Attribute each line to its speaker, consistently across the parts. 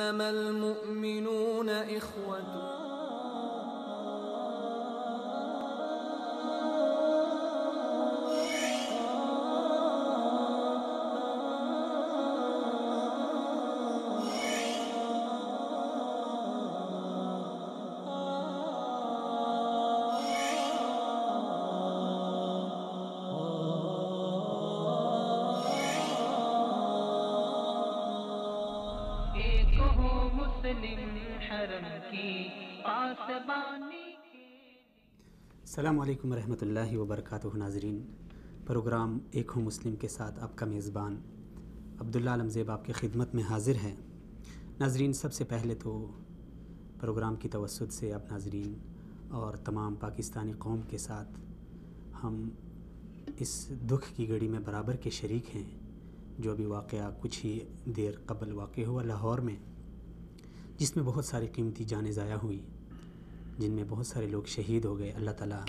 Speaker 1: إنما المؤمنون إخوة.
Speaker 2: السلام علیکم ورحمۃ اللہ وبرکاتہ. ناظرین، پروگرام ایک ہوں مسلم کے ساتھ آپ کا میزبان عبداللہ علمزیب آپ کی خدمت میں حاضر ہے. ناظرین، سب سے پہلے تو پروگرام کی توسط سے اب ناظرین اور تمام پاکستانی قوم کے ساتھ ہم اس دکھ کی گھڑی میں برابر کے شریک ہیں جو ابھی واقعہ کچھ ہی دیر قبل واقع ہوا لاہور میں، جس میں بہت ساری قیمتی جانیں ضائع ہوئی، جن میں بہت سارے لوگ شہید ہو گئے. اللہ تعالیٰ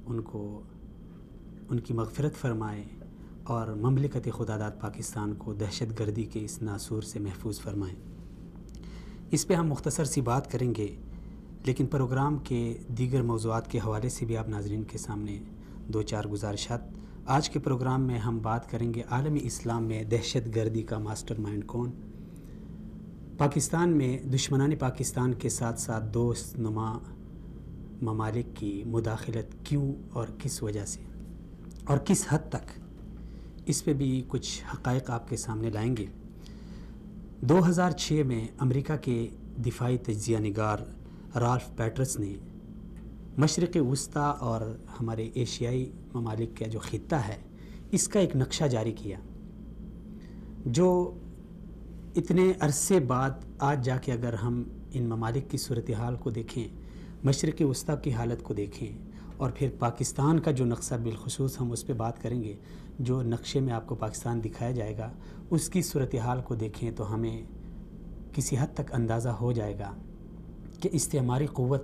Speaker 2: ان کو ان کی مغفرت فرمائے اور مملکت خداداد پاکستان کو دہشت گردی کے اس ناسور سے محفوظ فرمائے. اس پہ ہم مختصر سی بات کریں گے، لیکن پروگرام کے دیگر موضوعات کے حوالے سے بھی آپ ناظرین کے سامنے دو چار گزارشات. آج کے پروگرام میں ہم بات کریں گے عالمی اسلام میں دہشت گردی کا ماسٹر مائنڈ کون، پاکستان میں دشمنان پاکستان کے ساتھ ساتھ دوست نما ممالک کی مداخلت کیوں اور کس وجہ سے اور کس حد تک، اس پہ بھی کچھ حقائق آپ کے سامنے لائیں گے. 2006 میں امریکہ کے دفاعی تجزیہ نگار رالف پیٹرس نے مشرق وسطی اور ہمارے ایشیائی ممالک کا جو خطہ ہے اس کا ایک نقشہ جاری کیا، جو اتنے عرصے بعد آج جا کے اگر ہم ان ممالک کی صورتحال کو دیکھیں، مشرق وسطی کی حالت کو دیکھیں اور پھر پاکستان کا جو نقشہ بالخصوص ہم اس پہ بات کریں گے، جو نقشے میں آپ کو پاکستان دکھایا جائے گا اس کی صورتحال کو دیکھیں تو ہمیں کسی حد تک اندازہ ہو جائے گا کہ استعماری قوت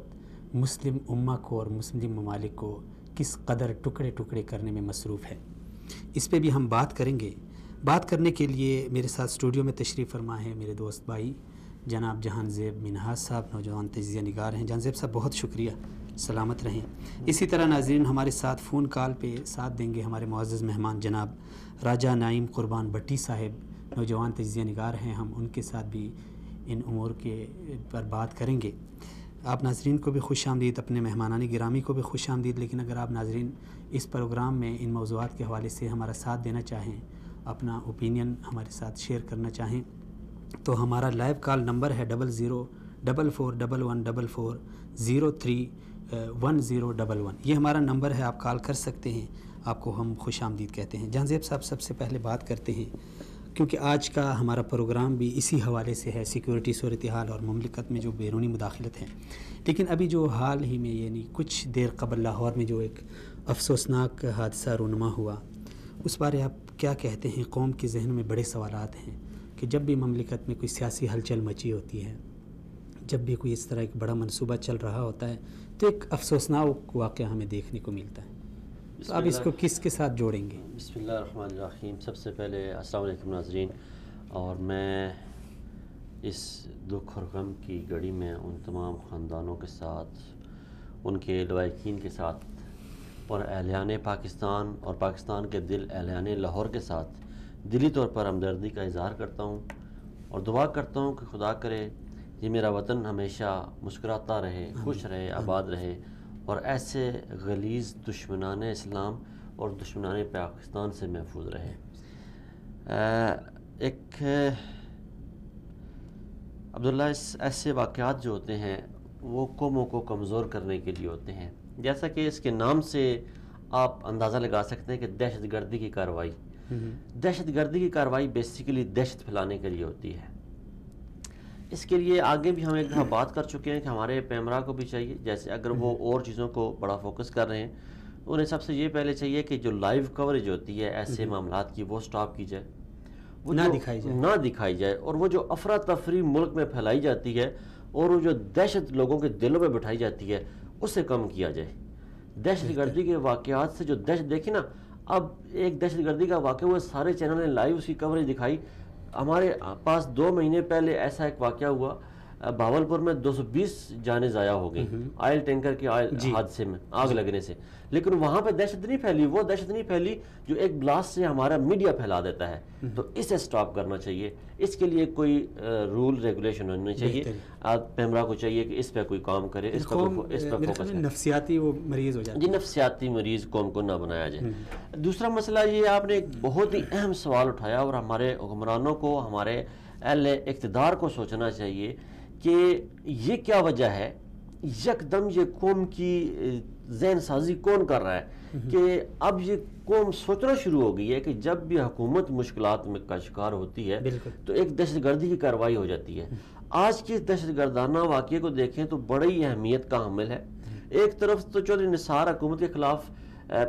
Speaker 2: مسلم امہ کو اور مسلم ممالک کو کس قدر ٹکڑے ٹکڑے کرنے میں مصروف ہے. اس پہ بھی ہم بات کریں گے. بات کرنے کے لیے میرے ساتھ اسٹوڈیو میں تشریف فرما ہے میرے دوست بھائی جناب جہان زیب منہاج صاحب، نوجوان تجزیہ نگار ہیں. جہان زیب صاحب بہت شکریہ، سلامت رہیں. اسی طرح ناظرین ہمارے ساتھ فون کال پہ ساتھ دیں گے ہمارے معزز مہمان جناب راجہ نعیم قربان بٹی صاحب، نوجوان تجزیہ نگار ہیں. ہم ان کے ساتھ بھی ان امور کے پر بات کریں گے. آپ ناظرین کو بھی خوش آمدید، اپنے مہمانان گرامی کو بھی خوش آمدید. لیکن اگر آپ ناظرین اس پروگرام میں ان موضوعات کے حوالے سے ہمارا ساتھ دینا چاہیں، اپنا اوپینین ہمارے ساتھ شیئر کرنا چاہیں، تو ہمارا لائیو کال نمبر ہے 00441110303111. یہ ہمارا نمبر ہے، آپ کال کر سکتے ہیں. آپ کو ہم خوش آمدید کہتے ہیں. جہان زیب صاحب سب سے پہلے بات کرتے ہیں، کیونکہ آج کا ہمارا پروگرام بھی اسی حوالے سے ہے، سیکیورٹی صورتحال اور مملکت میں جو بیرونی مداخلت ہے. لیکن ابھی جو حال ہی میں یعنی کچھ دیر قبل لاہور میں جو ایک افسوسناک حادثہ رونما ہوا، اس بارے آپ کیا کہتے ہیں؟ قوم کے ذہن میں بڑے سوالات ہیں کہ جب بھی مملکت میں کوئی سیاسی ہلچل مچی ہوتی ہے، جب بھی کوئی اس طرح ایک بڑا منصوبہ چل رہا ہوتا ہے تو ایک افسوسناک واقعہ ہمیں دیکھنے کو ملتا ہے. تو آپ اس کو کس کے ساتھ جوڑیں گے؟
Speaker 3: بسم اللہ الرحمن الرحیم. سب سے پہلے السلام علیکم ناظرین. اور میں اس دکھ اور غم کی گھڑی میں ان تمام خاندانوں کے ساتھ، ان کے لواحقین کے ساتھ اور اہلیان پاکستان اور پاکستان کے دل اہلیان لاہور کے ساتھ دلی طور پر ہمدردی کا اظہار کرتا ہوں اور دعا کرتا ہوں کہ خدا کرے یہ میرا وطن ہمیشہ مسکراتا رہے، خوش رہے، آباد رہے اور ایسے غلیظ دشمنان اسلام اور دشمنان پاکستان سے محفوظ رہے. ایک عبداللہ، ایسے واقعات جو ہوتے ہیں وہ قوموں کو کمزور کرنے کے لیے ہوتے ہیں. جیسا کہ اس کے نام سے آپ اندازہ لگا سکتے ہیں کہ دہشت گردی کی کارروائی، دہشت گردی کی کارروائی بیسیکلی دہشت پھیلانے کے لیے ہوتی ہے. اس کے لیے آگے بھی ہم ایک دفعہ بات کر چکے ہیں کہ ہمارے پیمرا کو بھی چاہیے، جیسے اگر وہ اور چیزوں کو بڑا فوکس کر رہے ہیں، انہیں سب سے یہ پہلے چاہیے کہ جو لائیو کوریج ہوتی ہے ایسے معاملات کی وہ سٹاپ کی جائے، وہ نہ دکھائی جائے. اور وہ جو افراتفری ملک میں پھیلائی جاتی ہے اور وہ جو دہشت لوگوں کے دلوں میں بٹھائی جاتی ہے اسے کم کیا جائے. دہشت گردی کے واقعات سے جو دہشت دیکھی نا، اب ایک دہشت گردی کا واقعہ ہوا، سارے چینل نے لائیو اس کی کوریج دکھائی. ہمارے پاس 2 مہینے پہلے ایسا ایک واقعہ ہوا، بھاولپور میں 220 جانیں ضائع ہو گئی آئل ٹینکر کے حادثے میں آگ لگنے سے، لیکن وہاں پہ دہشت نہیں پھیلی، وہ دہشت نہیں پھیلی جو ایک بلاسٹ سے ہمارا میڈیا پھیلا دیتا ہے. تو اسے سٹاپ کرنا چاہیے، اس کے لیے کوئی رول ریگولیشن ہونی چاہیے. پیمرا کو چاہیے کہ اس پہ کوئی کام کرے، اس پہ فوکس کرے.
Speaker 2: نفسیاتی وہ مریض ہو جاتے
Speaker 3: جی، نفسیاتی مریض قوم کو نہ بنایا جائے. دوسرا مسئلہ یہ آپ نے ایک بہت ہی اہم سوال اٹھایا، اور ہمارے حکمرانوں کو، ہمارے اہل اقتدار کو سوچنا چاہیے کہ یہ کیا وجہ ہے، یکدم یہ قوم کی ذہن سازی کون کر رہا ہے کہ اب یہ قوم سوچنا شروع ہو گئی ہے کہ جب بھی حکومت مشکلات میں کا شکار ہوتی ہے تو ایک دہشت گردی کی کارروائی ہو جاتی ہے. آج کے دہشت گردانہ واقعے کو دیکھیں تو بڑی اہمیت کا حامل ہے. ایک طرف تو چودھری نثار حکومت کے خلاف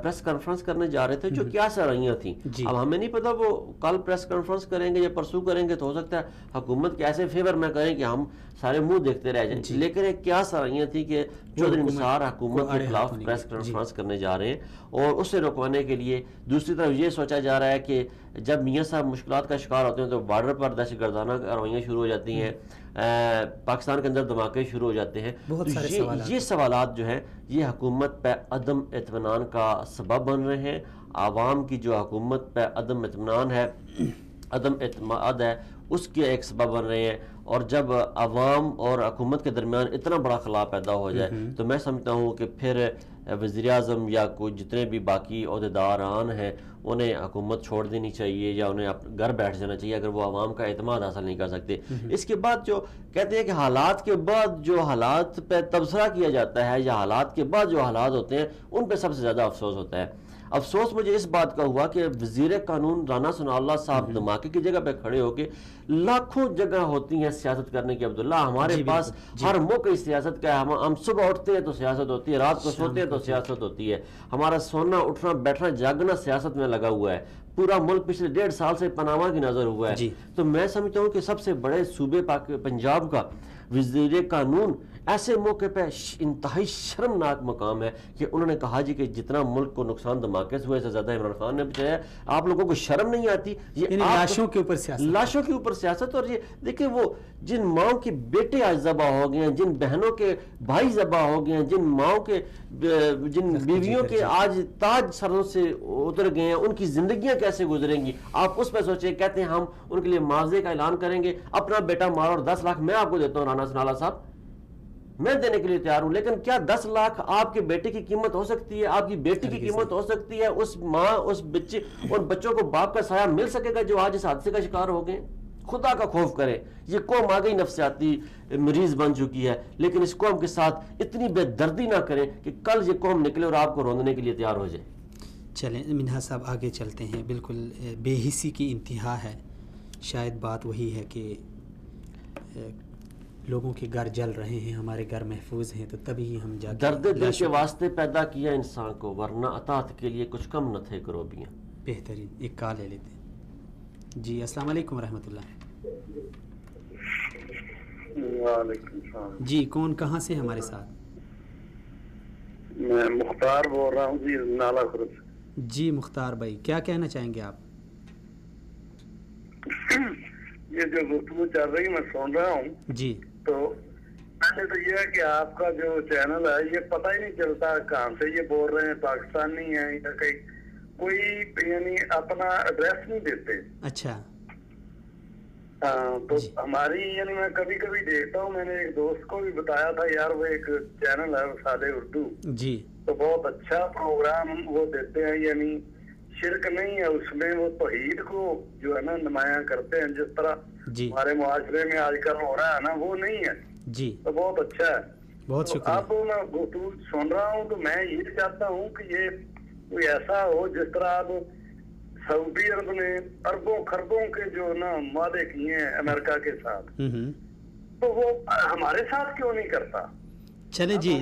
Speaker 3: پریس کانفرنس کرنے جا رہے تھے جو کیا سرائیاں تھیں. اب ہمیں نہیں پتا وہ کل پریس کانفرنس کریں گے یا پرسوں کریں گے، تو ہو سکتا ہے حکومت کے ایسے فیور میں کریں کہ ہم سارے منہ دیکھتے رہ جائیں. لیکن ایک کیا سرائیاں تھیں کہ چودھری نثار حکومت کے خلاف پریس کانفرنس کرنے جا رہے ہیں، اور اسے روکوانے کے لیے دوسری طرف یہ سوچا جا رہا ہے کہ جب میاں صاحب مشکلات کا شکار ہوتے ہیں تو بارڈر پر دہشت گردانہ کارروائیاں شروع ہو جاتی ہیں، پاکستان کے اندر دھماکے شروع ہو جاتے ہیں. یہ سوالات جو ہیں یہ حکومت پہ عدم اطمینان کا سبب بن رہے ہیں. عوام کی جو حکومت پہ عدم اطمینان ہے، عدم اعتماد ہے، اس کے ایک سبب بن رہے ہیں. اور جب عوام اور حکومت کے درمیان اتنا بڑا خلا پیدا ہو جائے تو میں سمجھتا ہوں کہ پھر وزیر اعظم یا کوئی جتنے بھی باقی عہدیداران ہیں انہیں حکومت چھوڑ دینی چاہیے یا انہیں گھر بیٹھ جانا چاہیے اگر وہ عوام کا اعتماد حاصل نہیں کر سکتے. اس کے بعد جو کہتے ہیں کہ حالات کے بعد جو حالات پہ تبصرہ کیا جاتا ہے یا حالات کے بعد جو حالات ہوتے ہیں ان پہ سب سے زیادہ افسوس ہوتا ہے. افسوس مجھے اس بات کا ہوا کہ وزیر قانون رانا ثناء اللہ صاحب دھماکے کی جگہ پہ کھڑے ہو کے، لاکھوں جگہ ہوتی ہیں سیاست کرنے کی عبداللہ، ہمارے پاس ہر موقع سیاست کا ہے. ہم صبح اٹھتے ہیں تو سیاست ہوتی ہے، رات کو سوتے ہیں تو سیاست ہوتی ہے. ہمارا سونا اٹھنا بیٹھنا جاگنا سیاست میں لگا ہوا ہے. پورا ملک پچھلے 1.5 سال سے پاناما کی نظر ہوا ہے. تو میں سمجھتا ہوں کہ سب سے بڑے صوبے پنجاب کا وزیر قانون ایسے موقع پہ انتہائی شرمناک مقام ہے کہ انہوں نے کہا جی کہ جتنا ملک کو نقصان دھماکے سے ہوئے سے زیادہ عمران خان نے بچایا. آپ لوگوں کو شرم نہیں آتی؟ یہ
Speaker 2: لاشوں کے اوپر سیاست.
Speaker 3: اور یہ دیکھیں وہ جن ماؤں کے بیٹے آج ذبح ہو گئے ہیں، جن بہنوں کے بھائی ذبح ہو گئے ہیں، جن ماؤں کے جن بیویوں کے آج تاج سروں سے اتر گئے ہیں، ان کی زندگیاں کیسے گزریں گی؟ آپ اس پہ سوچیں. کہتے ہیں ہم ان کے لیے معاوضے کا اعلان کریں گے، اپنا بیٹا مارو اور 10 لاکھ میں آپ کو دیتا ہوں رانا ثناء اللہ صاحب، میں دینے کے لیے تیار ہوں. لیکن کیا 10 لاکھ آپ کے بیٹے کی قیمت ہو سکتی ہے؟ آپ کی بیٹی کی قیمت ہو سکتی ہے؟ اس ماں اس بچے اور بچوں کو باپ کا سایہ مل سکے گا جو آج اس حادثے کا شکار ہو گئے؟ خدا کا خوف کرے. یہ قوم آگئی نفسیاتی مریض بن چکی ہے، لیکن اس قوم کے ساتھ اتنی بے دردی نہ کریں کہ کل یہ قوم نکلے اور آپ کو روندنے کے لیے تیار ہو جائے.
Speaker 2: چلیں منہا صاحب آگے چلتے ہیں. بالکل بے حسی کی انتہا ہے. شاید بات وہی ہے کہ لوگوں کے گھر جل رہے ہیں، ہمارے گھر محفوظ ہیں، تو تبھی ہم جا کے
Speaker 3: درد دل کے واسطے پیدا کیا انسان کو، ورنہ اطاعت کے لیے کچھ کم نہ تھے کروبیاں.
Speaker 2: بہترین. ایک کال لے لیتے ہیں. جی السلام علیکم ورحمۃ اللہ.
Speaker 4: وعلیکم السلام.
Speaker 2: جی کون کہاں سے ہمارے ساتھ؟
Speaker 4: میں مختار بول رہا ہوں جی نالا خرد.
Speaker 2: جی مختار بھائی کیا کہنا چاہیں گے آپ؟
Speaker 4: یہ جو گفتگو چل رہی میں سن رہا ہوں
Speaker 2: جی،
Speaker 4: تو پہلے تو یہ ہے کہ آپ کا جو چینل ہے یہ پتہ ہی نہیں چلتا کہاں سے یہ بول رہے ہیں، پاکستانی ہیں یا کہیں، کوئی یعنی اپنا ایڈریس نہیں دیتے.
Speaker 2: اچھا.
Speaker 4: ہاں تو ہماری یعنی میں کبھی کبھی دیکھتا ہوں، میں نے ایک دوست کو بھی بتایا تھا یار وہ ایک چینل ہے وسادے اردو،
Speaker 2: جی
Speaker 4: تو بہت اچھا پروگرام وہ دیتے ہیں، یعنی شرک نہیں ہے اس میں، وہ توحید کو جو ہے نا نمایاں کرتے ہیں جس طرح ہمارے معاشرے میں آج کل ہو رہا ہے نا، وہ نہیں ہے.
Speaker 2: جی
Speaker 4: تو بہت اچھا ہے.
Speaker 2: بہت شکریہ.
Speaker 4: اب میں گفتگو سن رہا ہوں تو میں یہ چاہتا ہوں کہ یہ کوئی ایسا ہو جس طرح اب سعودی عرب نے اربوں خربوں کے جو نا وعدے کیے ہیں امریکہ کے ساتھ، تو وہ ہمارے ساتھ کیوں نہیں کرتا؟
Speaker 2: چلیں جی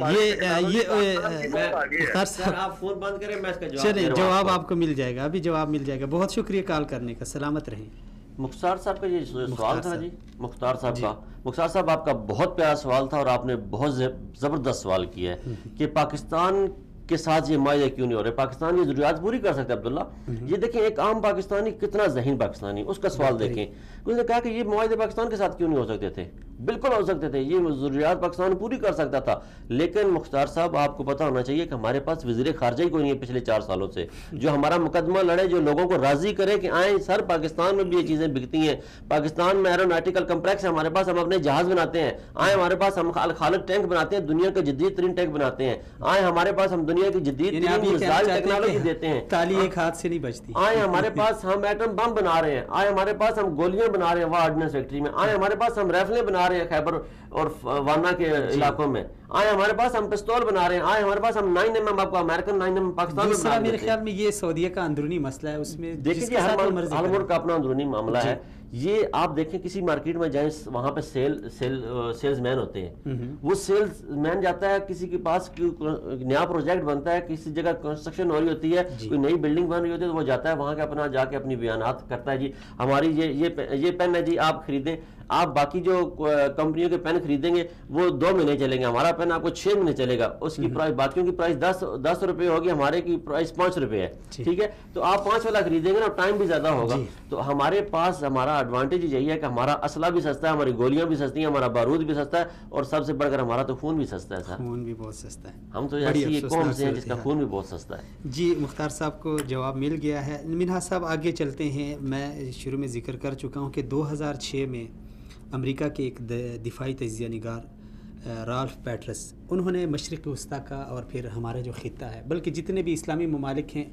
Speaker 2: مختار صاحب
Speaker 3: آپ فون بند کریں، میں اس کا جواب
Speaker 2: چلیں جواب آپ کو مل جائے گا، ابھی جواب مل جائے گا. بہت شکریہ کال کرنے کا. سلامت رہیں.
Speaker 3: مختار صاحب کا یہ سوال تھا جی، مختار صاحب کا. مختار صاحب آپ کا بہت پیارا سوال تھا اور آپ نے بہت زبردست سوال کیا ہے کہ پاکستان کے ساتھ یہ معاہدے کیوں نہیں ہو رہے؟ پاکستان یہ ضروریات پوری کر سکتا ہے عبداللہ. یہ دیکھیں ایک عام پاکستانی کتنا ذہین پاکستانی، اس کا سوال دیکھیں. اس نے کہا کہ یہ معاہدے پاکستان کے ساتھ کیوں نہیں ہو سکتے تھے؟ بالکل ہو سکتے تھے، یہ ضروریات پاکستان پوری کر سکتا تھا. لیکن مختار صاحب آپ کو پتہ ہونا چاہیے کہ ہمارے پاس وزیر خارجہ ہی کوئی نہیں ہے پچھلے 4 سالوں سے جو ہمارا مقدمہ لڑے، جو لوگوں کو راضی کرے کہ آئیں سر پاکستان میں بھی یہ چیزیں بکتی ہیں. پاکستان میں ایروناٹیکل کمپلیکس ہے ہمارے پاس، ہم اپنے جہاز بناتے ہیں. آئیں ہمارے پاس ہم خالد ٹینک بناتے ہیں، دنیا کے جدید ترین ٹینک بناتے ہیں. آئیں ہمارے پاس ہم دنیا کی جدید ترین میزائل ٹیکنالوجی دیتے ہیں.
Speaker 2: تالی ایک ہاتھ سے نہیں بچتی.
Speaker 3: آئیں ہمارے پاس ہم ایٹم بم بنا رہے ہیں. آئیں ہمارے پاس ہم گولیاں بنا رہے ہیں وہاں آرڈننس فیکٹری میں. آئیں ہمارے پاس ہم ریفلیں بنا رہے ہیں خیبر اور وانا کے علاقوں میں. آئیں ہمارے پاس ہم پستول بنا رہے ہیں. آئیں ہمارے پاس ہم 9mm آپ کو امریکن 9mm پاکستان میں بنا رہے ہیں.
Speaker 2: میرے خیال میں یہ سعودیہ کا اندرونی مسئلہ ہے، اس میں
Speaker 3: دیکھیں ہر ملک کا اپنا اندرونی معاملہ ہے. یہ آپ دیکھیں کسی مارکیٹ میں جائیں وہاں پہ سیلز مین ہوتے ہیں. وہ سیلز مین جاتا ہے کسی کے پاس نیا پروجیکٹ بنتا ہے، کسی جگہ کنسٹرکشن ہو رہی ہوتی ہے، کوئی نئی بلڈنگ بن رہی ہوتی ہے، تو وہ جاتا ہے وہاں کے اپنا جا کے اپنی بیانات کرتا ہے. جی ہماری یہ پین ہے جی آپ خریدیں. آپ باقی جو کمپنیوں کے پین خریدیں گے وہ 2 مہینے چلیں گے، ہمارا پین آپ کو 6 مہینے چلے گا. اس کی پرائز باقیوں کی پرائز 10 روپے ہوگی، ہمارے کی پرائز 5 روپے ہے. ٹھیک ہے، تو آپ 5 والا خریدیں گے نا، ٹائم بھی زیادہ ہوگا. تو ہمارے پاس ہمارا ایڈوانٹیج یہی ہے کہ ہمارا اسلحہ بھی سستا ہے، ہماری گولیاں بھی سستی ہیں، ہمارا بارود بھی سستا ہے، اور سب سے بڑھ کر ہمارا تو خون بھی سستا ہے. سر
Speaker 2: خون بھی بہت سستا ہے.
Speaker 3: ہم تو ایسی قوم سے ہیں جس کا خون بھی بہت سستا ہے.
Speaker 2: جی مختار صاحب کو جواب مل گیا ہے. منہا صاحب آگے چلتے ہیں. میں شروع میں ذکر کر چکا ہوں کہ 2006 میں امریکہ کے ایک دفاعی تجزیہ نگار رالف پیٹرس، انہوں نے مشرق وسطیٰ کا اور پھر ہمارا جو خطہ ہے بلکہ جتنے بھی اسلامی ممالک ہیں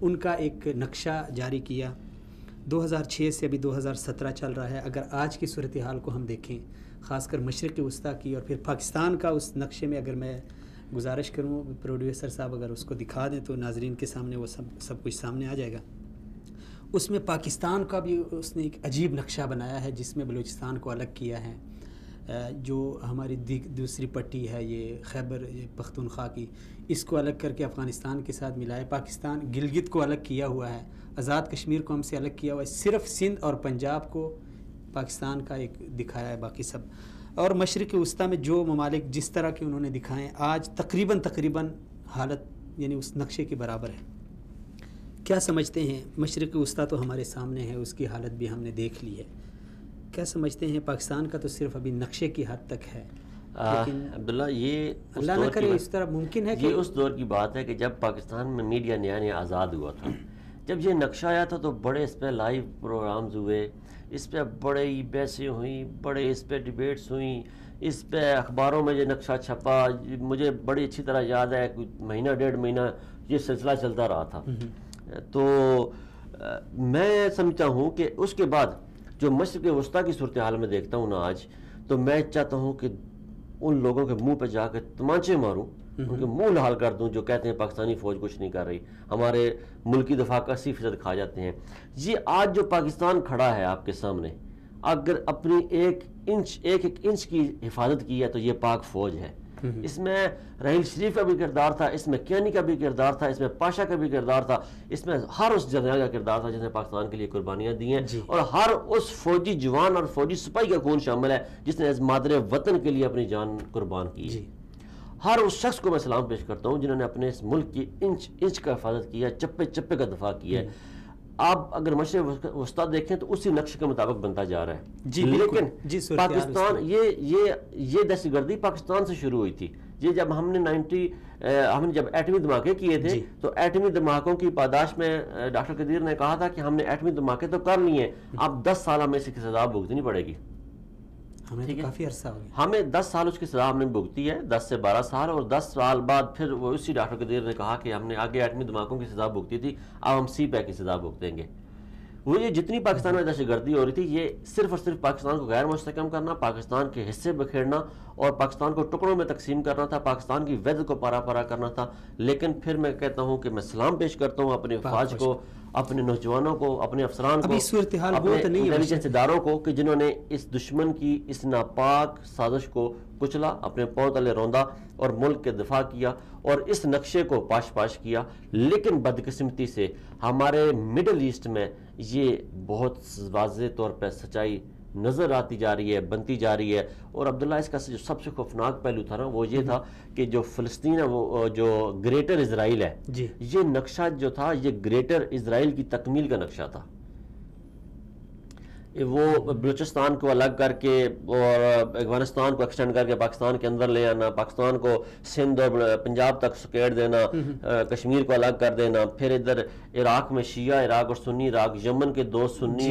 Speaker 2: ان کا ایک نقشہ جاری کیا. 2006 سے ابھی 2017 چل رہا ہے. اگر آج کی صورتحال کو ہم دیکھیں، خاص کر مشرق وسطیٰ کی اور پھر پاکستان کا، اس نقشے میں اگر میں گزارش کروں پروڈیوسر صاحب اگر اس کو دکھا دیں تو ناظرین کے سامنے وہ سب کچھ سامنے آ جائے گا. اس میں پاکستان کا بھی اس نے ایک عجیب نقشہ بنایا ہے جس میں بلوچستان کو الگ کیا ہے. جو ہماری دوسری پٹی ہے یہ خیبر پختونخوا کی، اس کو الگ کر کے افغانستان کے ساتھ ملایا. پاکستان گلگت کو الگ کیا ہوا ہے، آزاد کشمیر کو ہم سے الگ کیا ہوا ہے. صرف سندھ اور پنجاب کو پاکستان کا ایک دکھایا ہے، باقی سب. اور مشرق وسطیٰ میں جو ممالک جس طرح کے انہوں نے دکھائے آج تقریباً حالت یعنی اس نقشے کے برابر ہے. کیا سمجھتے ہیں؟ مشرق وسطیٰ تو ہمارے سامنے ہے، اس کی حالت بھی ہم نے دیکھ لی ہے. کیا سمجھتے ہیں؟ پاکستان کا تو صرف ابھی نقشے کی حد تک ہے، لیکن
Speaker 3: عبداللہ یہ
Speaker 2: اللہ نہ کرے اس طرح ممکن ہے کہ
Speaker 3: یہ اس دور کی بات ہے کہ جب پاکستان میں میڈیا نیا آزاد ہوا تھا. جب یہ نقشہ آیا تھا تو بڑے اس پہ لائیو پروگرامز ہوئے، اس پہ بڑے ہی بحثیں ہوئیں، بڑے اس پہ ڈیبیٹس ہوئیں، اس پہ اخباروں میں یہ نقشہ چھپا. مجھے بڑی اچھی طرح یاد ہے کہ مہینہ 1.5 مہینہ یہ سلسلہ چلتا رہا تھا. تو میں سمجھتا ہوں کہ اس کے بعد جو مشرق وسطیٰ کی صورتحال میں دیکھتا ہوں نا آج، تو میں چاہتا ہوں کہ ان لوگوں کے منہ پہ جا کے تمانچے ماروں، ان کے منہ لال کر دوں جو کہتے ہیں پاکستانی فوج کچھ نہیں کر رہی، ہمارے ملکی دفاع کا 80% کھا جاتے ہیں. یہ آج جو پاکستان کھڑا ہے آپ کے سامنے، اگر اپنی ایک انچ کی حفاظت کی ہے تو یہ پاک فوج ہے. اس میں رحیل شریف کا بھی کردار تھا، اس میں کیانی کا بھی کردار تھا، اس میں پاشا کا بھی کردار تھا، اس میں ہر اس جنرل کا کردار تھا جس نے پاکستان کے لیے قربانیاں دی ہیں، اور ہر اس فوجی جوان اور فوجی سپاہی کا خون شامل ہے جس نے مادر وطن کے لیے اپنی جان قربان کی ہے. ہر اس شخص کو میں سلام پیش کرتا ہوں جنہوں نے اپنے اس ملک کی انچ کا حفاظت کیا ہے، چپے چپے کا دفاع کیا ہے. آپ اگر مشرق وسطیٰ دیکھیں تو اسی نقش کے مطابق بنتا جا رہا ہے. لیکن پاکستان یہ دہشت گردی پاکستان سے شروع ہوئی تھی. یہ جب ہم نے جب ایٹمی دھماکے کیے تھے تو ایٹمی دھماکوں کی پاداش میں ڈاکٹر قدیر نے کہا تھا کہ ہم نے ایٹمی دھماکے تو کر لیے ہیں، اب 10 سال ہمیں اس کی سزا بھگتنی پڑے گی.
Speaker 2: کافی عرصہ ہو گیا،
Speaker 3: ہمیں 10 سال اس کی سزا ہم نے بھگتی ہے، 10 سے 12 سال، اور 10 سال بعد پھر وہ اسی ڈاکٹر قدیر نے کہا کہ ہم نے آگے ایٹمی دھماکوں کی سزا بھگتی تھی، اب ہم سی پیک کی سزا بھگتیں گے. وہ یہ جتنی پاکستان میں دہشت گردی ہو رہی تھی یہ صرف اور صرف پاکستان کو غیر مستحکم کرنا، پاکستان کے حصے بکھیرنا اور پاکستان کو ٹکڑوں میں تقسیم کرنا تھا، پاکستان کی وحدت کو پارا پارا کرنا تھا. لیکن پھر میں کہتا ہوں کہ میں سلام پیش کرتا ہوں اپنے فوج کو، اپنے نوجوانوں کو، اپنے افسران کو، اپنے انٹیلیجنس اداروں کو کہ جنہوں نے اس دشمن کی اس ناپاک سازش کو کچلا، اپنے پاؤں تلے روندا اور ملک کے دفاع کیا اور اس نقشے کو پاش کیا. لیکن بدقسمتی سے ہمارے مڈل ایسٹ میں یہ بہت واضح طور پہ سچائی نظر آتی جا رہی ہے، بنتی جا رہی ہے. اور عبداللہ اس کا جو سب سے خوفناک پہلو تھا نا وہ یہ تھا کہ جو فلسطین ہے وہ جو گریٹر اسرائیل ہے
Speaker 2: جی
Speaker 3: یہ نقشہ جو تھا یہ گریٹر اسرائیل کی تکمیل کا نقشہ تھا. وہ بلوچستان کو الگ کر کے اور افغانستان کو ایکسٹینڈ کر کے پاکستان کے اندر لے آنا، پاکستان کو سندھ اور پنجاب تک سکیڑ دینا، کشمیر کو الگ کر دینا، پھر ادھر عراق میں شیعہ عراق اور سنی عراق، یمن کے دو سنی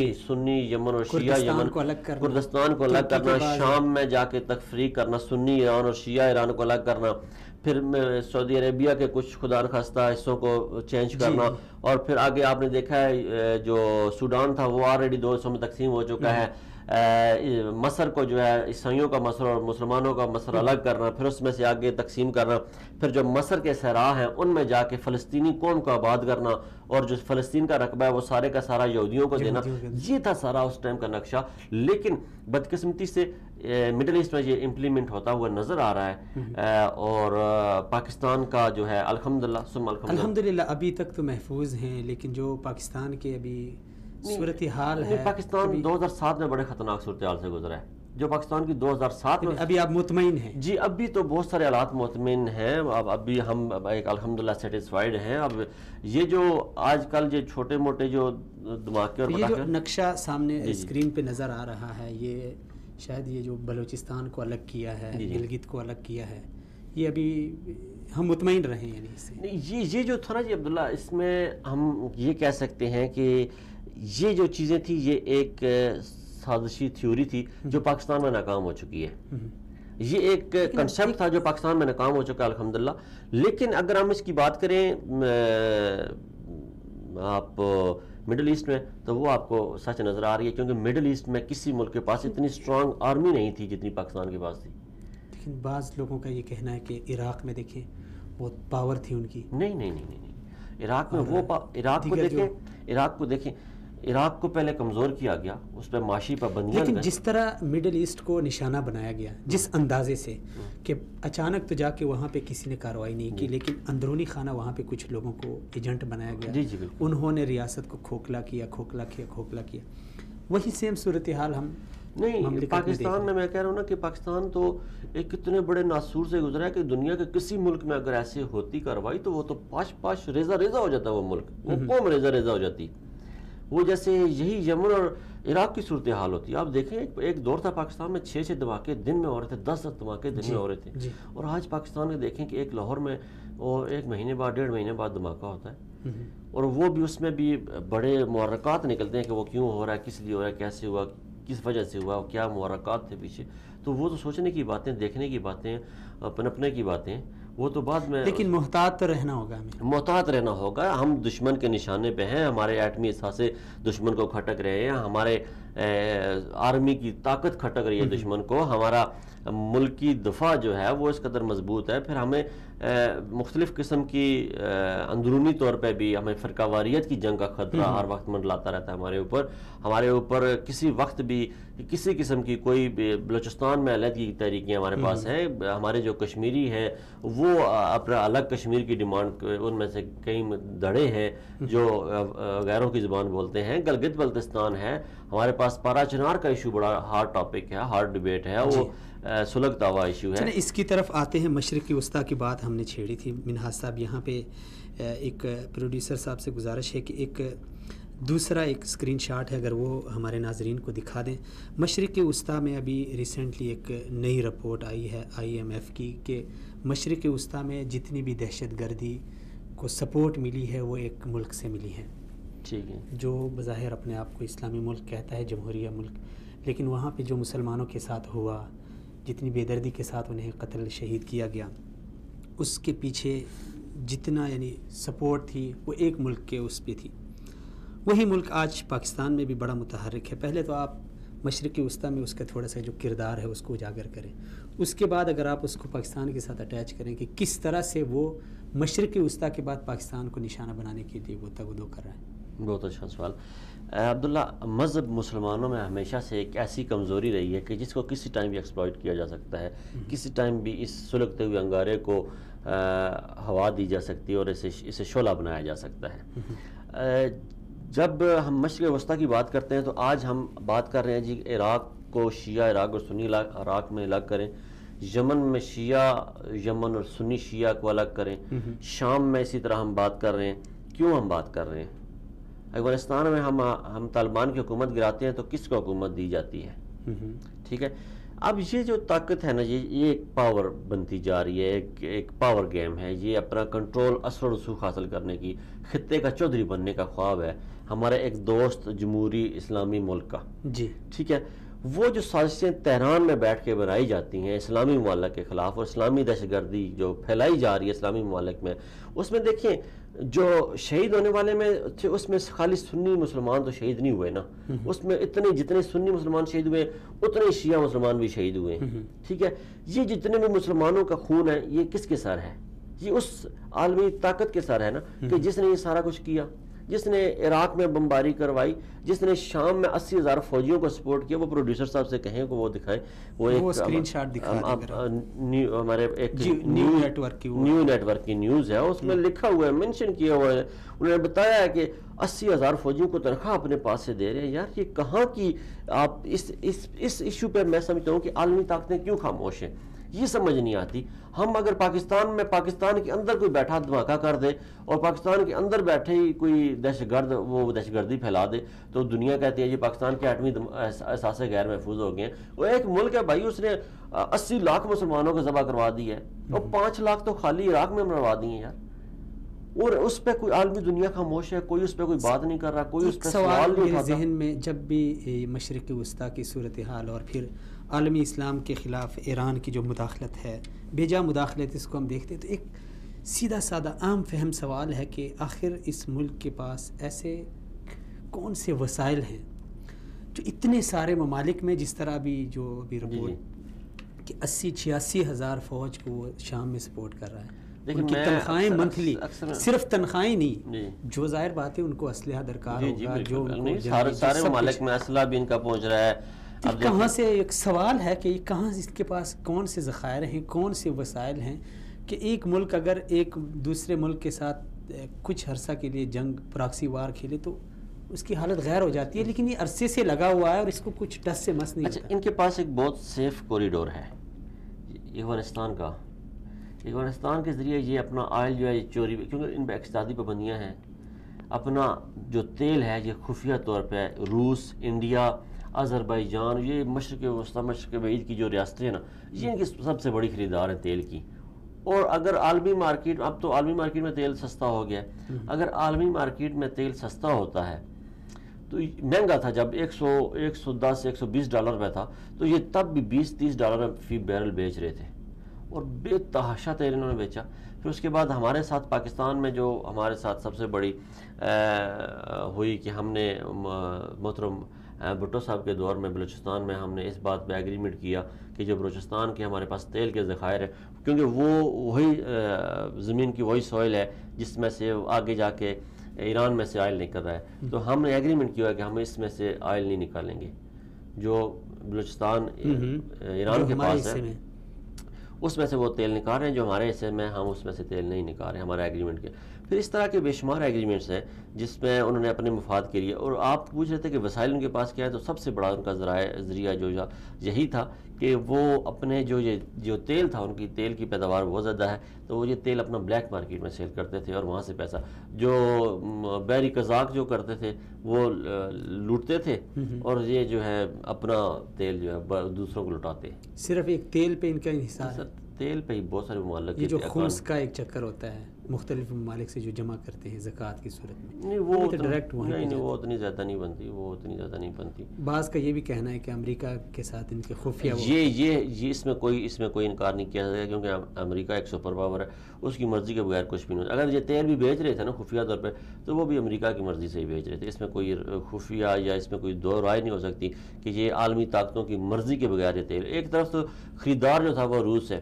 Speaker 3: یمن اور شیعہ یمن، کردستان کو الگ کرنا، شام میں جا کے تفریق کرنا، سنی ایران اور شیعہ ایران کو الگ کرنا، پھر سعودی عربیہ کے کچھ خدا نخواستہ حصوں کو چینج کرنا، اور پھر آگے آپ نے دیکھا ہے جو سوڈان تھا وہ آلریڈی 2 حصوں میں تقسیم ہو چکا ہے. مصر کو جو ہے عیسائیوں کا مصر اور مسلمانوں کا مصر الگ کرنا، پھر اس میں سے آگے تقسیم کرنا، پھر جو مصر کے صحرا ہیں ان میں جا کے فلسطینی قوم کو آباد کرنا، اور جو فلسطین کا رقبہ ہے وہ سارے کا سارا یہودیوں کو دینا. یہ تھا سارا اس ٹائم کا نقشہ. لیکن بدقسمتی سے مڈل ایسٹ میں یہ امپلیمنٹ ہوتا ہوا نظر آ رہا ہے، اور پاکستان کا جو ہے
Speaker 2: الحمدللہ ابھی تک تو محفوظ ہیں. لیکن جو پاکستان کے ابھی صورتحال ہے،
Speaker 3: پاکستان 2007 میں بڑے خطرناک صورتحال سے گزرا ہے. جو پاکستان کی 2007 میں
Speaker 2: ابھی آپ مطمئن ہیں؟
Speaker 3: جی ابھی تو بہت سارے حالات مطمئن ہیں. ابھی ہم ایک الحمدللہ سیٹسفائیڈ ہیں. اب یہ جو آج کل یہ چھوٹے موٹے جو دھماکے اور
Speaker 2: یہ جو نقشہ سامنے اسکرین پہ نظر آ رہا ہے، یہ شاید یہ جو بلوچستان کو الگ کیا ہے، گلگت کو الگ کیا ہے، یہ ابھی ہم مطمئن رہے ہیں. یعنی اس سے
Speaker 3: یہ جو تھا نا جی عبداللہ، اس میں ہم یہ کہہ سکتے ہیں کہ یہ جو چیزیں تھی یہ ایک سازشی تھیوری تھی جو پاکستان میں ناکام ہو چکی ہے. یہ ایک کنسیپٹ تھا جو پاکستان میں ناکام ہو چکا ہے الحمدللہ. لیکن اگر ہم اس کی بات کریں آپ مڈل ایسٹ میں تو وہ آپ کو سچ نظر آ رہی ہے، کیونکہ مڈل ایسٹ میں کسی ملک کے پاس اتنی اسٹرانگ آرمی نہیں تھی جتنی پاکستان کے پاس تھی.
Speaker 2: لیکن بعض لوگوں کا یہ کہنا ہے کہ عراق میں دیکھیں بہت پاور تھی ان کی.
Speaker 3: نہیں عراق میں وہ عراق کو دیکھیں عراق کو پہلے کمزور کیا گیا، اس پہ معاشی پابندیاں.
Speaker 2: لیکن جس طرح مڈل ایسٹ کو نشانہ بنایا گیا جس اندازے سے کہ اچانک تو جا کے وہاں پہ کسی نے کارروائی نہیں کی، لیکن اندرونی خانہ وہاں پہ کچھ لوگوں کو ایجنٹ بنایا گیا، انہوں نے ریاست کو کھوکھلا کیا. وہی سیم صورتحال ہم
Speaker 3: نہیں پاکستان میں کہہ رہا ہوں نا کہ پاکستان تو ایک اتنے بڑے ناسور سے گزرا ہے کہ دنیا کے کسی ملک میں اگر ایسے ہوتی کارروائی تو وہ تو پاش ریزہ ہو جاتا ہے. وہ ملک وہ قوم ریزہ ہو جاتی. وہ جیسے یہی یمن اور عراق کی صورتحال ہوتی ہے. آپ دیکھیں ایک دور تھا پاکستان میں 6 دھماکے دن میں ہو رہے تھے، 10 دھماکے دن میں ہو رہے تھے. اور آج پاکستان میں دیکھیں کہ ایک لاہور میں اور 1 مہینے بعد 1.5 مہینے بعد دھماکہ ہوتا ہے. اور وہ بھی اس میں بھی بڑے محرکات نکلتے ہیں کہ وہ کیوں ہو رہا ہے، کس لیے ہو رہا ہے، کیسے ہوا، کس وجہ سے ہوا، کیا محرکات تھے پیچھے. تو وہ تو سوچنے کی باتیں، دیکھنے کی باتیں، پنپنے کی باتیں، وہ تو بعد میں.
Speaker 2: لیکن محتاط تو رہنا ہوگا،
Speaker 3: محتاط رہنا ہوگا. ہم دشمن کے نشانے پہ ہیں، ہمارے ایٹمی اثاثے دشمن کو کھٹک رہے ہیں، ہمارے آرمی کی طاقت کھٹک رہی ہے دشمن کو، ہمارا ملکی دفاع جو ہے وہ اس قدر مضبوط ہے. پھر ہمیں مختلف قسم کی اندرونی طور پہ بھی ہمیں فرقہ واریت کی جنگ کا خطرہ ہر وقت منڈلاتا رہتا ہے ہمارے اوپر. کسی وقت بھی کسی قسم کی کوئی بلوچستان میں علیحدگی کی تحریکیں ہمارے پاس ہیں. ہمارے جو کشمیری ہیں وہ اپنا الگ کشمیر کی ڈیمانڈ، ان میں سے کئی دھڑے ہیں جو غیروں کی زبان بولتے ہیں. گلگت بلتستان ہے، ہمارے پاس پارا چنار کا ایشو بڑا ہارڈ ٹاپک ہے، ہارڈ ڈیبیٹ ہے، وہ سلگتا ہوا ایشو ہے.
Speaker 2: اس کی طرف آتے ہیں. مشرقی وسطیٰ کی بات ہم نے چھیڑی تھی. منہاج صاحب یہاں پہ ایک پروڈیوسر صاحب سے گزارش ہے کہ ایک دوسرا ایک اسکرین شاٹ ہے، اگر وہ ہمارے ناظرین کو دکھا دیں. مشرقی وسطیٰ میں ابھی ریسنٹلی ایک نئی رپورٹ آئی ہے IMF کی کہ مشرقی وسطیٰ میں جتنی بھی دہشت گردی کو سپورٹ ملی ہے وہ ایک ملک سے ملی ہے.
Speaker 3: ٹھیک ہے.
Speaker 2: جو بظاہر اپنے آپ کو اسلامی ملک کہتا ہے، جمہوریہ ملک، لیکن وہاں پہ جو مسلمانوں کے ساتھ ہوا، جتنی بے دردی کے ساتھ انہیں قتل شہید کیا گیا، اس کے پیچھے جتنا یعنی سپورٹ تھی وہ ایک ملک کے اس پہ تھی. وہی ملک آج پاکستان میں بھی بڑا متحرک ہے. پہلے تو آپ مشرقی وسطیٰ میں اس کا تھوڑا سا جو کردار ہے اس کو اجاگر کریں، اس کے بعد اگر آپ اس کو پاکستان کے ساتھ اٹیچ کریں کہ کس طرح سے وہ مشرقی وسطیٰ کے بعد پاکستان کو نشانہ بنانے کے لیے وہ تگ و دو کر رہا ہے.
Speaker 3: بہت اچھا سوال. عبداللہ، مذہب مسلمانوں میں ہمیشہ سے ایک ایسی کمزوری رہی ہے کہ جس کو کسی ٹائم بھی ایکسپلائٹ کیا جا سکتا ہے، کسی ٹائم بھی اس سلگتے ہوئے انگارے کو ہوا دی جا سکتی ہے اور اسے شعلہ بنایا جا سکتا ہے. جب ہم مشرق وسطیٰ کی بات کرتے ہیں تو آج ہم بات کر رہے ہیں جی عراق کو شیعہ عراق اور سنی عراق میں الگ کریں، یمن میں شیعہ یمن اور سنی شیعہ کو الگ کریں، شام میں اسی طرح ہم بات کر رہے ہیں. کیوں ہم بات کر رہے ہیں؟ افغانستان میں ہم طالبان کی حکومت گراتے ہیں تو کس کو حکومت دی جاتی ہے؟ ٹھیک ہے. اب یہ جو طاقت ہے نا یہ ایک پاور بنتی جا رہی ہے، ایک پاور گیم ہے. یہ اپنا کنٹرول اثر و رسوخ حاصل کرنے کی، خطے کا چودھری بننے کا خواب ہے ہمارا ایک دوست جمہوری اسلامی ملک کا.
Speaker 2: جی
Speaker 3: ٹھیک ہے. وہ جو سازشیں تہران میں بیٹھ کے بنائی جاتی ہیں اسلامی ممالک کے خلاف اور اسلامی دہشت گردی جو پھیلائی جا رہی ہے اسلامی ممالک میں، اس میں دیکھیں جو شہید ہونے والے میں تھے اس میں خالی سنی مسلمان تو شہید نہیں ہوئے نا، اس میں جتنے سنی مسلمان شہید ہوئے اتنے شیعہ مسلمان بھی شہید ہوئے. ٹھیک ہے. یہ جتنے بھی مسلمانوں کا خون ہے یہ کس کے سر ہے؟ یہ اس عالمی طاقت کے سر ہے نا کہ جس نے یہ سارا کچھ کیا، جس نے عراق میں بمباری کروائی، جس نے شام میں 80,000 فوجیوں کو سپورٹ کیا. وہ پروڈیوسر صاحب سے کہیں کہ وہ دکھائیں، وہ ایک
Speaker 2: اسکرین شاٹ دکھا
Speaker 3: ہمارے ایک
Speaker 2: نیو نیٹ ورک
Speaker 3: کی نیوز ہے، اس میں لکھا ہوا ہے، مینشن کیا ہوا ہے، انہوں نے بتایا ہے کہ 80,000 فوجیوں کو تنخواہ اپنے پاس سے دے رہے ہیں. یار یہ کہاں کی آپ اس ایشو پہ میں سمجھتا ہوں کہ عالمی طاقتیں کیوں خاموش ہیں، یہ سمجھ نہیں آتی. ہم اگر پاکستان کے اندر کوئی بیٹھا دھماکہ کر دے اور پاکستان کے اندر بیٹھے ہی کوئی دہشت گردی پھیلا دے تو دنیا کہتی ہے یہ پاکستان کے ایٹمی اثاثے غیر محفوظ ہو گئے ہیں. وہ ایک ملک ہے بھائی، اس نے 80 لاکھ مسلمانوں کو ذبح کروا دی ہے اور 5 لاکھ تو خالی عراق میں مروا دیے ہیں یار. اور اس پہ کوئی عالمی دنیا خاموش ہے، کوئی اس پہ کوئی بات نہیں کر رہا، کوئی اس پہ سوال نہیں اٹھاتا.
Speaker 2: ذہن میں جب بھی مشرق وسطیٰ کی صورتحال اور پھر عالمی اسلام کے خلاف ایران کی جو مداخلت ہے، بے جا مداخلت، اس کو ہم دیکھتے ہیں تو ایک سیدھا سادہ عام فہم سوال ہے کہ آخر اس ملک کے پاس ایسے کون سے وسائل ہیں جو اتنے سارے ممالک میں، جس طرح بھی جو بھی رپورٹ کہ 80-86 ہزار فوج کو شام میں سپورٹ کر رہا ہے. ان کی تنخواہیں منتھلی، صرف تنخواہیں نہیں، جو ظاہر بات ہے ان کو اسلحہ درکار ہوگا، جو
Speaker 3: سارے ممالک میں اسلحہ بھی ان کا پہنچ رہا ہے.
Speaker 2: کہاں سے ایک سوال ہے کہ کہاں اس کے پاس کون سے ذخائر ہیں، کون سے وسائل ہیں کہ ایک ملک اگر ایک دوسرے ملک کے ساتھ کچھ عرصہ کے لیے جنگ پراکسی وار کھیلے تو اس کی حالت غیر ہو جاتی ہے، لیکن یہ عرصے سے لگا ہوا ہے اور اس کو کچھ ٹس سے مس نہیں ہوتا.
Speaker 3: ان کے پاس ایک بہت سیف کوریڈور ہے افغانستان کا. افغانستان کے ذریعے یہ اپنا آئل جو ہے چوری، کیونکہ ان پہ اقتصادی پابندیاں ہیں، اپنا جو تیل ہے یہ خفیہ طور پہ روس، انڈیا، آذربائیجان، یہ مشرق وسطیٰ مشرق بعید کی جو ریاستیں ہیں نا، یہ ان کی سب سے بڑی خریدار ہیں تیل کی. اور اگر عالمی مارکیٹ، اب تو عالمی مارکیٹ میں تیل سستا ہو گیا ہے، اگر عالمی مارکیٹ میں تیل سستا ہوتا ہے تو مہنگا تھا جب $110 $120 میں تھا، تو یہ تب بھی $20-30 میں فی بیرل بیچ رہے تھے اور بے تحاشا تیل انہوں نے بیچا. پھر اس کے بعد ہمارے ساتھ پاکستان میں جو ہمارے ساتھ سب سے بڑی ہوئی کہ ہم نے محترم بھٹو صاحب کے دور میں بلوچستان میں ہم نے اس بات پہ ایگریمنٹ کیا کہ جو بلوچستان کے ہمارے پاس تیل کے ذخائر ہیں، کیونکہ وہی زمین کی وہی سوئل ہے جس میں سے آگے جا کے ایران میں سے آئل نکل رہا ہے، تو ہم نے ایگریمنٹ کیا ہے کہ ہم اس میں سے آئل نہیں نکالیں گے. جو بلوچستان ایران کے پاس ہے اس میں سے وہ تیل نکال رہے ہیں، جو ہمارے حصے میں ہم اس میں سے تیل نہیں نکال رہے ہیں ہمارے ایگریمنٹ کے. پھر اس طرح کے بے شمار ایگریمنٹس ہیں جس میں انہوں نے اپنے مفاد کے لیے. اور آپ پوچھ رہے تھے کہ وسائل ان کے پاس کیا ہے، تو سب سے بڑا ان کا ذریعہ جو یہی تھا کہ وہ اپنے جو تیل تھا، ان کی تیل کی پیداوار بہت زیادہ ہے، تو وہ یہ تیل اپنا بلیک مارکیٹ میں سیل کرتے تھے اور وہاں سے پیسہ جو بحری قزاق جو کرتے تھے وہ لوٹتے تھے اور یہ جو ہے اپنا تیل جو ہے دوسروں کو لٹاتے.
Speaker 2: صرف ایک تیل پہ ان کا انحصار ہے،
Speaker 3: تیل پہ ہی بہت سارے ممالک
Speaker 2: یہ جو خمس کا ایک چکر ہوتا ہے مختلف ممالک سے جو جمع کرتے ہیں زکوٰۃ کی صورت میں.
Speaker 3: نہیں وہ ڈائریکٹ نہیں، وہ اتنی زیادہ نہیں بنتی.
Speaker 2: بعض کا یہ بھی کہنا ہے کہ امریکہ کے ساتھ ان کے خفیہ
Speaker 3: یہ اس میں کوئی انکار نہیں کیا جائے، کیونکہ امریکہ ایک سپر پاور ہے، اس کی مرضی کے بغیر کچھ بھی نہیں. اگر یہ تیل بھی بیچ رہے تھے نا خفیہ طور پہ، تو وہ بھی امریکہ کی مرضی سے ہی بیچ رہے تھے. اس میں کوئی خفیہ یا اس میں کوئی دو رائے نہیں ہو سکتی کہ یہ عالمی طاقتوں کی مرضی کے بغیر یہ تیل. ایک طرف تو خریدار جو تھا وہ روس ہے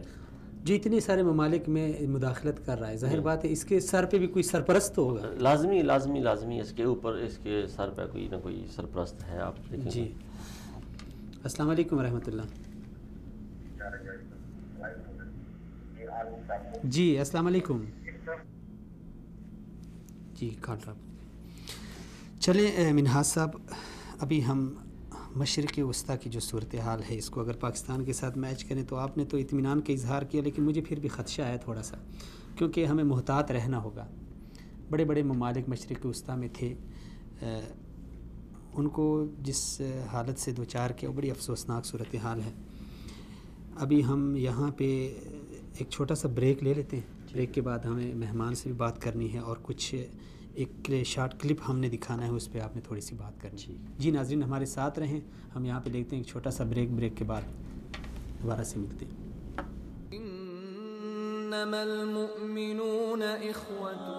Speaker 2: جو اتنے سارے ممالک میں مداخلت کر رہا ہے، ظاہر بات ہے اس کے سر پہ بھی کوئی سرپرست ہوگا.
Speaker 3: لازمی اس کے اوپر اس کے سر پہ کوئی نہ کوئی سرپرست ہے. آپ دیکھیں.
Speaker 2: جی السلام علیکم ورحمۃ اللہ. جی السلام علیکم. جی کاٹ رہا. چلیں منہاج صاحب، ابھی ہم مشرق وسطیٰ کی جو صورتحال ہے اس کو اگر پاکستان کے ساتھ میچ کریں تو آپ نے تو اطمینان کا اظہار کیا، لیکن مجھے پھر بھی خدشہ ہے تھوڑا سا، کیونکہ ہمیں محتاط رہنا ہوگا۔ بڑے بڑے ممالک مشرق وسطیٰ میں تھے، ان کو جس حالت سے دوچار کیا وہ بڑی افسوسناک صورتحال ہے۔ ابھی ہم یہاں پہ ایک چھوٹا سا بریک لے لیتے ہیں، بریک کے بعد ہمیں مہمان سے بھی بات کرنی ہے اور کچھ ایک شارٹ کلپ ہم نے دکھانا ہے، اس پہ آپ نے تھوڑی سی بات کرنی ہے۔ جی ناظرین ہمارے ساتھ رہیں، ہم یہاں پہ لیتے ہیں ایک چھوٹا سا بریک، بریک کے بعد دوبارہ سے ملتے ہیں۔
Speaker 1: انما المؤمنون اخوة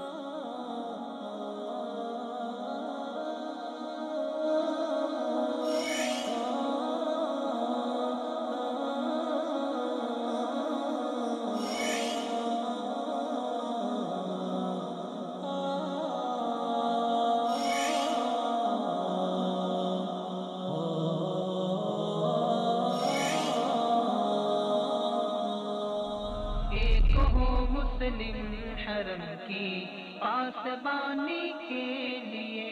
Speaker 5: حرم کی پاسبانی کے لیے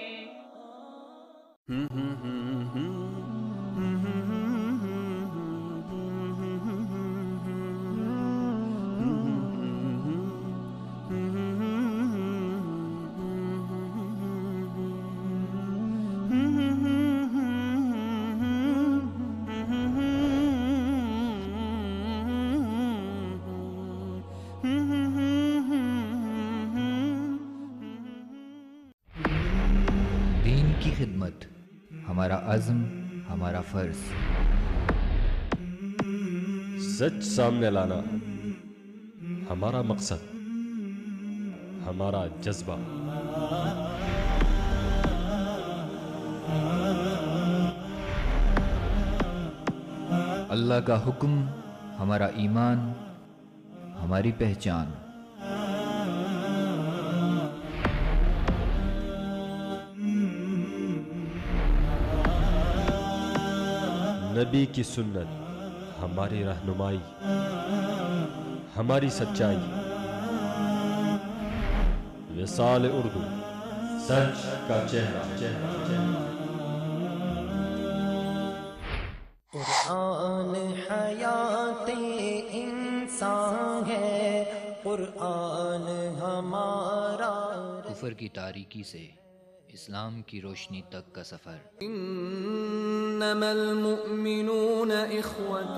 Speaker 6: خدمت ہمارا عزم، ہمارا فرض،
Speaker 7: سچ سامنے لانا ہمارا مقصد، ہمارا جذبہ۔
Speaker 6: اللہ کا حکم ہمارا ایمان، ہماری پہچان۔
Speaker 7: نبی کی سنت ہماری رہنمائی، ہماری سچائی۔ وصال اردو، سچ کا چہرہ۔
Speaker 5: قرآن حیات انسان ہے، قرآن ہمارا۔
Speaker 6: کفر کی تاریکی سے اسلام کی روشنی تک کا سفر۔
Speaker 1: انما المؤمنون اخوة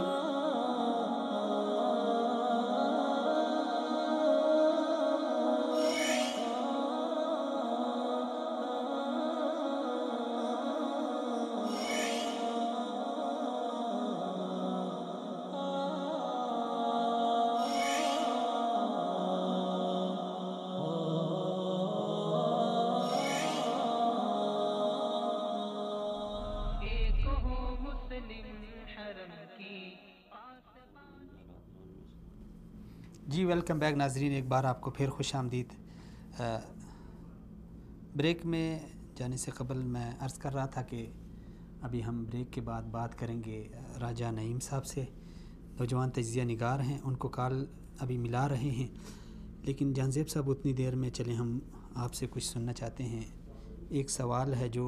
Speaker 2: جی ویلکم بیک ناظرین، ایک بار آپ کو پھر خوش آمدید۔ بریک میں جانے سے قبل میں عرض کر رہا تھا کہ ابھی ہم بریک کے بعد بات کریں گے راجہ نعیم صاحب سے، نوجوان تجزیہ نگار ہیں، ان کو کال ابھی ملا رہے ہیں، لیکن جان زیب صاحب اتنی دیر میں چلیں ہم آپ سے کچھ سننا چاہتے ہیں۔ ایک سوال ہے جو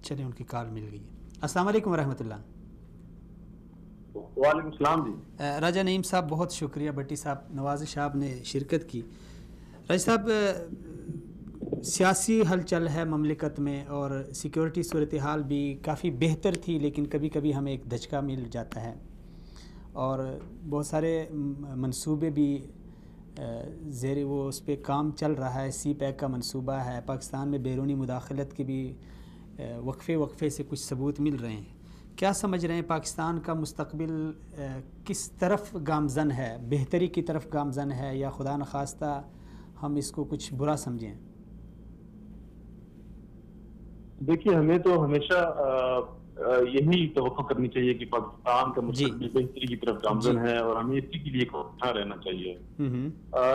Speaker 2: چلیں ان کی کال مل گئی۔ السلام علیکم ورحمۃ اللہ۔
Speaker 8: وعلیکم السلام جی۔
Speaker 2: راجہ نعیم صاحب بہت شکریہ، بٹی صاحب، نوازش صاحب نے شرکت کی۔ راجہ صاحب، سیاسی ہلچل ہے مملکت میں اور سیکیورٹی صورتحال بھی کافی بہتر تھی، لیکن کبھی کبھی ہمیں ایک دھچکا مل جاتا ہے اور بہت سارے منصوبے بھی زیر وہ اس پہ کام چل رہا ہے۔ سی پیک کا منصوبہ ہے، پاکستان میں بیرونی مداخلت کے بھی وقفے سے کچھ ثبوت مل رہے ہیں۔ کیا سمجھ رہے ہیں پاکستان کا مستقبل کس طرف گامزن ہے؟ بہتری کی طرف گامزن ہے یا خدا نخواستہ ہم اس کو کچھ برا سمجھیں؟
Speaker 8: دیکھیے، ہمیں تو ہمیشہ یہی توقع کرنی چاہیے کہ پاکستان کا مستقبل بہتری کی طرف گامزن ہے اور ہمیں اسی کے لیے کوشاں رہنا چاہیے۔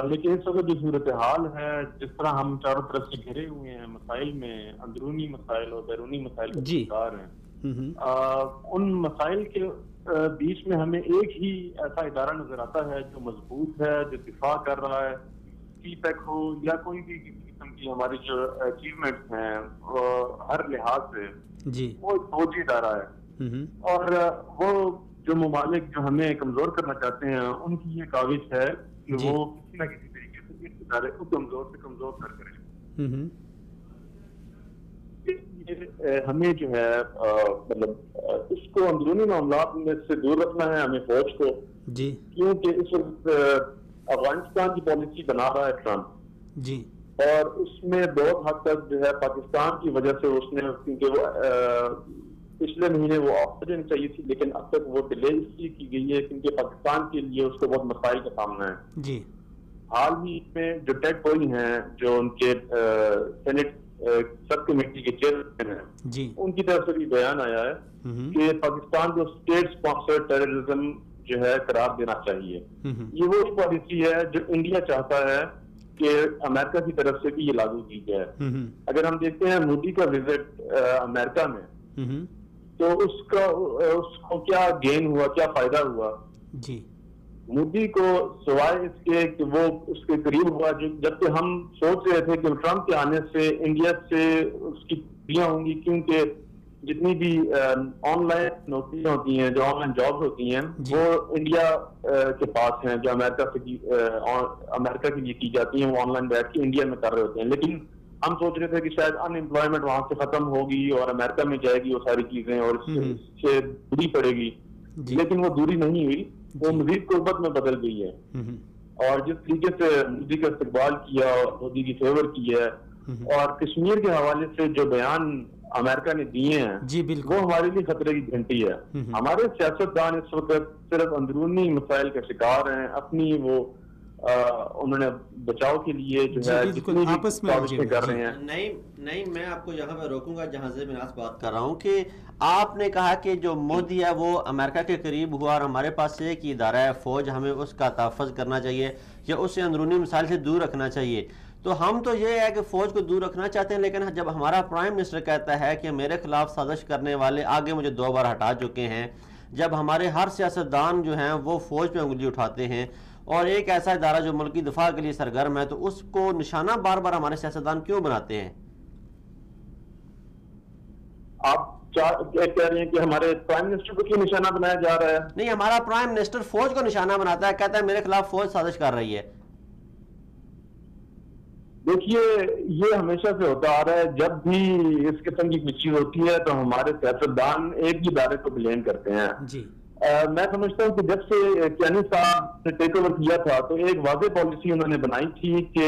Speaker 8: لیکن اس وقت جو صورتحال ہے، جس طرح ہم چاروں طرف سے گھرے ہوئے ہیں مسائل میں، اندرونی مسائل اور بیرونی مسائل کا شکار ہیں، ان مسائل کے بیچ میں ہمیں ایک ہی ایسا ادارہ نظر آتا ہے جو مضبوط ہے، جو دفاع کر رہا ہے سی پیک ہو یا کوئی بھی کسی قسم کی ہماری جو اچیومنٹس ہیں ہر لحاظ سے
Speaker 2: جی
Speaker 8: وہ فوجی ادارہ ہے، اور وہ جو ممالک جو ہمیں کمزور کرنا چاہتے ہیں ان کی یہ کاوش ہے کہ وہ کسی نہ کسی طریقے سے اس ادارے کو کمزور سے کمزور کر کریں. ہمیں جو ہے مطلب اس کو اندرونی معاملات میں سے دور رکھنا ہے ہمیں فوج کو، کیونکہ اس وقت افغانستان کی پالیسی بنا رہا ہے ٹرمپ
Speaker 2: جی،
Speaker 8: اور اس میں بہت حد تک جو ہے پاکستان کی وجہ سے اس نے، کیونکہ وہ پچھلے مہینے وہ آف دینی چاہیے تھی لیکن اب تک وہ ڈیلے اس لیے کی گئی ہے کیونکہ پاکستان کے لیے اس کو بہت مسائل کا سامنا ہے.
Speaker 2: جی،
Speaker 8: حال ہی میں جو ٹیڈ کوئی ہیں جو ان کے سینٹ سب کمیٹی کے چیئرمین ہیں،
Speaker 2: جی،
Speaker 8: ان کی طرف سے بھی بیان آیا ہے کہ پاکستان کو اسٹیٹ اسپانسرڈ ٹیررزم جو ہے قرار دینا چاہیے. یہ وہی پالیسی ہے جو انڈیا چاہتا ہے کہ امریکہ کی طرف سے بھی یہ لاگو کی جائے. اگر ہم دیکھتے ہیں مودی کا وزٹ امریکہ میں تو اس کو کیا گین ہوا، کیا فائدہ ہوا؟
Speaker 2: جی،
Speaker 8: مودی کو سوائے اس کے کہ وہ اس کے قریب ہوا، جبکہ ہم سوچ رہے تھے کہ ٹرمپ کے آنے سے انڈیا سے اس کی چھٹیاں ہوں گی، کیونکہ جتنی بھی آن لائن نوکریاں ہوتی ہیں، جو آن لائن جاب ہوتی ہیں وہ انڈیا کے پاس ہیں، جو امریکہ کے لیے کی جاتی ہیں وہ آن لائن بیٹھ کے انڈیا میں کر رہے ہوتے ہیں. لیکن ہم سوچ رہے تھے کہ شاید ان امپلائمنٹ وہاں سے ختم ہوگی اور امریکہ میں جائے گی وہ ساری چیزیں اور اس سے دوری پڑے گی، لیکن وہ دوری نہیں ہوئی، وہ مزید قربت میں بدل گئی ہے. اور جس طریقے سے مودی کا استقبال کیا اور مودی کی فیور کی ہے اور کشمیر کے حوالے سے جو بیان امریکہ نے دیے ہیں وہ ہمارے لیے خطرے کی گھنٹی ہے. ہمارے سیاستدان اس وقت صرف اندرونی مسائل کا شکار ہیں، اپنی وہ انہوں نے بچاؤ کے لیے جو ہے جتنی بھی کوششیں کر رہے ہیں.
Speaker 3: نہیں میں آپ کو یہاں پہ روکوں گا جہاں سے میں آج بات کر رہا ہوں کہ آپ نے کہا کہ جو مودی ہے وہ امریکہ کے قریب ہوا اور ہمارے پاس ایک ہی ادارہ ہے فوج، ہمیں اس کا تحفظ کرنا چاہیے یا اسے اندرونی مسائل سے دور رکھنا چاہیے. تو ہم تو یہ ہے کہ فوج کو دور رکھنا چاہتے ہیں، لیکن جب ہمارا پرائم منسٹر کہتا ہے کہ میرے خلاف سازش کرنے والے آگے مجھے 2 بار ہٹا چکے ہیں، جب ہمارے ہر سیاستدان جو ہیں وہ فوج پہ انگلی اٹھاتے ہیں اور ایک ایسا ادارہ جو ملکی دفاع کے لیے سرگرم ہے تو اس کو نشانہ بار بار ہمارے سیاستدان کیوں بناتے ہیں؟
Speaker 8: آپ کہہ رہے ہیں کہ ہمارے پرائم منسٹر کو کیوں نشانہ بنایا جا رہا ہے؟
Speaker 3: نہیں، ہمارا پرائم منسٹر فوج کو نشانہ بناتا ہے، کہتا ہے میرے خلاف فوج سازش کر رہی ہے.
Speaker 8: دیکھیے یہ ہمیشہ سے ہوتا آ رہا ہے، جب بھی اس قسم کی کچھ چیز ہوتی ہے تو ہمارے سیاستدان ایک ہی ادارے کو بلیم کرتے ہیں. میں سمجھتا ہوں کہ جب سے کیانی صاحب نے ٹیک اوور کیا تھا تو ایک واضح پالیسی انہوں نے بنائی تھی کہ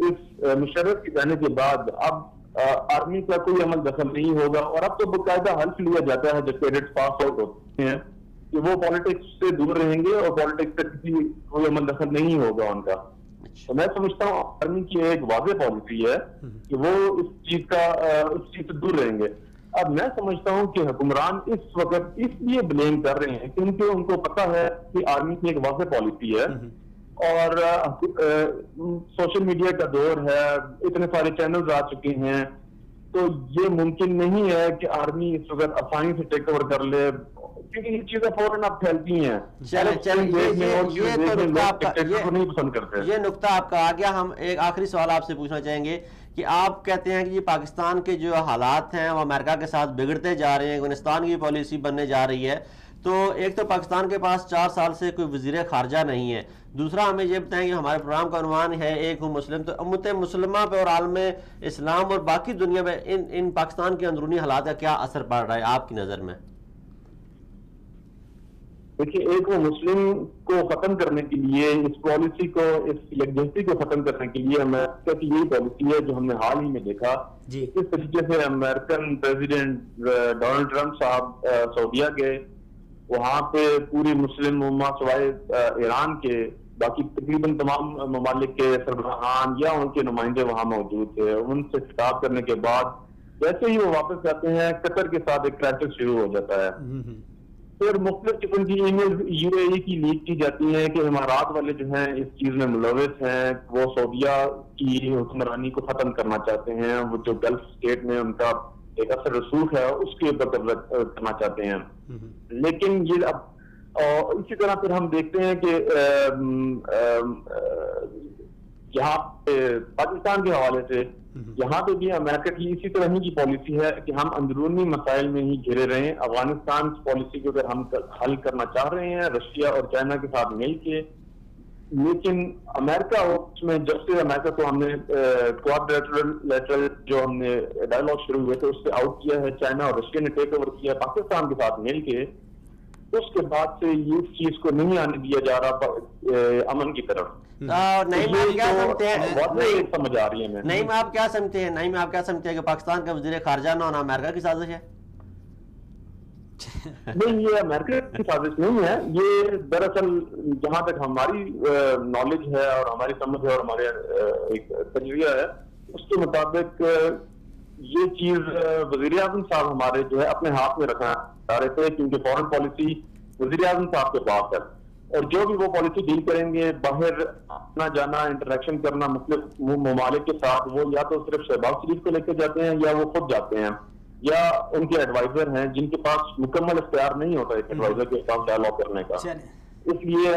Speaker 8: اس مشرف کے جانے کے بعد اب آرمی کا کوئی عمل دخل نہیں ہوگا، اور اب تو باقاعدہ حلف لیا جاتا ہے جب کیڈٹس پاس آؤٹ ہوتے ہیں کہ وہ پالیٹکس سے دور رہیں گے اور پالیٹکس سے کوئی عمل دخل نہیں ہوگا ان کا. تو میں سمجھتا ہوں آرمی کی ایک واضح پالیسی ہے کہ وہ اس چیز سے دور رہیں گے. اب میں سمجھتا ہوں کہ حکمران اس وقت اس لیے بلیم کر رہے ہیں کیونکہ ان کو پتا ہے کہ آرمی کی ایک واضح پالیسی ہے اور سوشل میڈیا کا دور ہے، اتنے سارے چینلز آ چکے ہیں، تو یہ ممکن نہیں ہے کہ آرمی اس وقت آسانی سے ٹیک اوور کر لے کیونکہ یہ چیزیں فوراً اب پھیلتی ہیں.
Speaker 3: یہ نقطہ آپ کا آ گیا. ہم ایک آخری سوال آپ سے پوچھنا چاہیں گے کہ آپ کہتے ہیں کہ پاکستان کے جو حالات ہیں وہ امریکہ کے ساتھ بگڑتے جا رہے ہیں، افغانستان کی پالیسی بننے جا رہی ہے، تو ایک تو پاکستان کے پاس 4 سال سے کوئی وزیر خارجہ نہیں ہے، دوسرا ہمیں یہ بتائیں کہ ہمارے پروگرام کا عنوان ہے ایک ہوں مسلم، تو امت مسلمہ پہ اور عالم اسلام اور باقی دنیا میں ان پاکستان کے اندرونی حالات کا کیا اثر پڑ رہا ہے آپ کی نظر میں؟
Speaker 8: دیکھیے ایک وہ مسلم کو ختم کرنے کے لیے، اس پالیسی کو، اس یکجہتی کو ختم کرنے کے لیے امریکہ کی یہی پالیسی ہے جو ہم نے حال ہی میں دیکھا. اس طریقے سے امریکن پریزیڈنٹ ڈونلڈ ٹرمپ صاحب سعودیہ گئے، وہاں پہ پوری مسلم امہ سوائے ایران کے باقی تقریباً تمام ممالک کے سربراہان یا ان کے نمائندے وہاں موجود تھے. ان سے خطاب کرنے کے بعد جیسے ہی وہ واپس جاتے ہیں قطر کے ساتھ ایک کرائسس شروع ہو جاتا ہے. پھر مختلف قسم کی ای میل یو اے ای کی لیک کی جاتی ہیں کہ امارات والے جو ہیں اس چیز میں ملوث ہیں، وہ سعودیہ کی حکمرانی کو ختم کرنا چاہتے ہیں، وہ جو گلف اسٹیٹ میں ان کا ایک اثر رسوخ ہے اس کے اوپر قبضہ کرنا چاہتے ہیں. لیکن یہ اب اسی طرح پھر ہم دیکھتے ہیں کہ یہاں پاکستان کے حوالے سے یہاں پہ بھی امریکہ کی اسی طرح ہی کی پالیسی ہے کہ ہم اندرونی مسائل میں ہی گھرے رہیں. افغانستان پالیسی کو اگر ہم حل کرنا چاہ رہے ہیں رشیا اور چائنا کے ساتھ مل کے, لیکن امریکہ اس میں جب سے امریکہ کو ہم نے کوادریلیٹرل جو ہم نے ڈائلاگ شروع ہوئے تھے اس سے آؤٹ کیا ہے, چائنا اور رشیا نے ٹیک اوور کیا پاکستان کے ساتھ مل کے, اس کے بعد سے یہ اس چیز کو نہیں آنے دیا جا رہا امن کی طرف.
Speaker 3: نہیں آپ کیا سمجھتے ہیں,
Speaker 8: سمجھ آ رہی ہے
Speaker 3: نہیں آپ کیا سمجھتے ہیں, نہیں آپ کیا سمجھتے ہیں کہ پاکستان کا وزیر خارجہ نہ ہونا امریکہ کی سازش ہے؟
Speaker 8: نہیں, یہ امریکہ کی سازش نہیں ہے. یہ دراصل جہاں تک ہماری نالج ہے اور ہماری سمجھ ہے اور ہمارے ایک تجزیہ ہے اس کے مطابق یہ چیز وزیر اعظم صاحب ہمارے جو ہے اپنے ہاتھ میں رکھنا چاہ رہے تھے, کیونکہ فورن پالیسی وزیر اعظم صاحب کے پاس ہے, اور جو بھی وہ پالیسی ڈیل کریں گے باہر آنا جانا انٹریکشن کرنا مختلف ممالک کے ساتھ, وہ یا تو صرف شہباز شریف کو لے کے جاتے ہیں یا وہ خود جاتے ہیں یا ان کے ایڈوائزر ہیں جن کے پاس مکمل اختیار نہیں ہوتا ایک ایڈوائزر کے ساتھ ڈائلاگ کرنے کا. اس لیے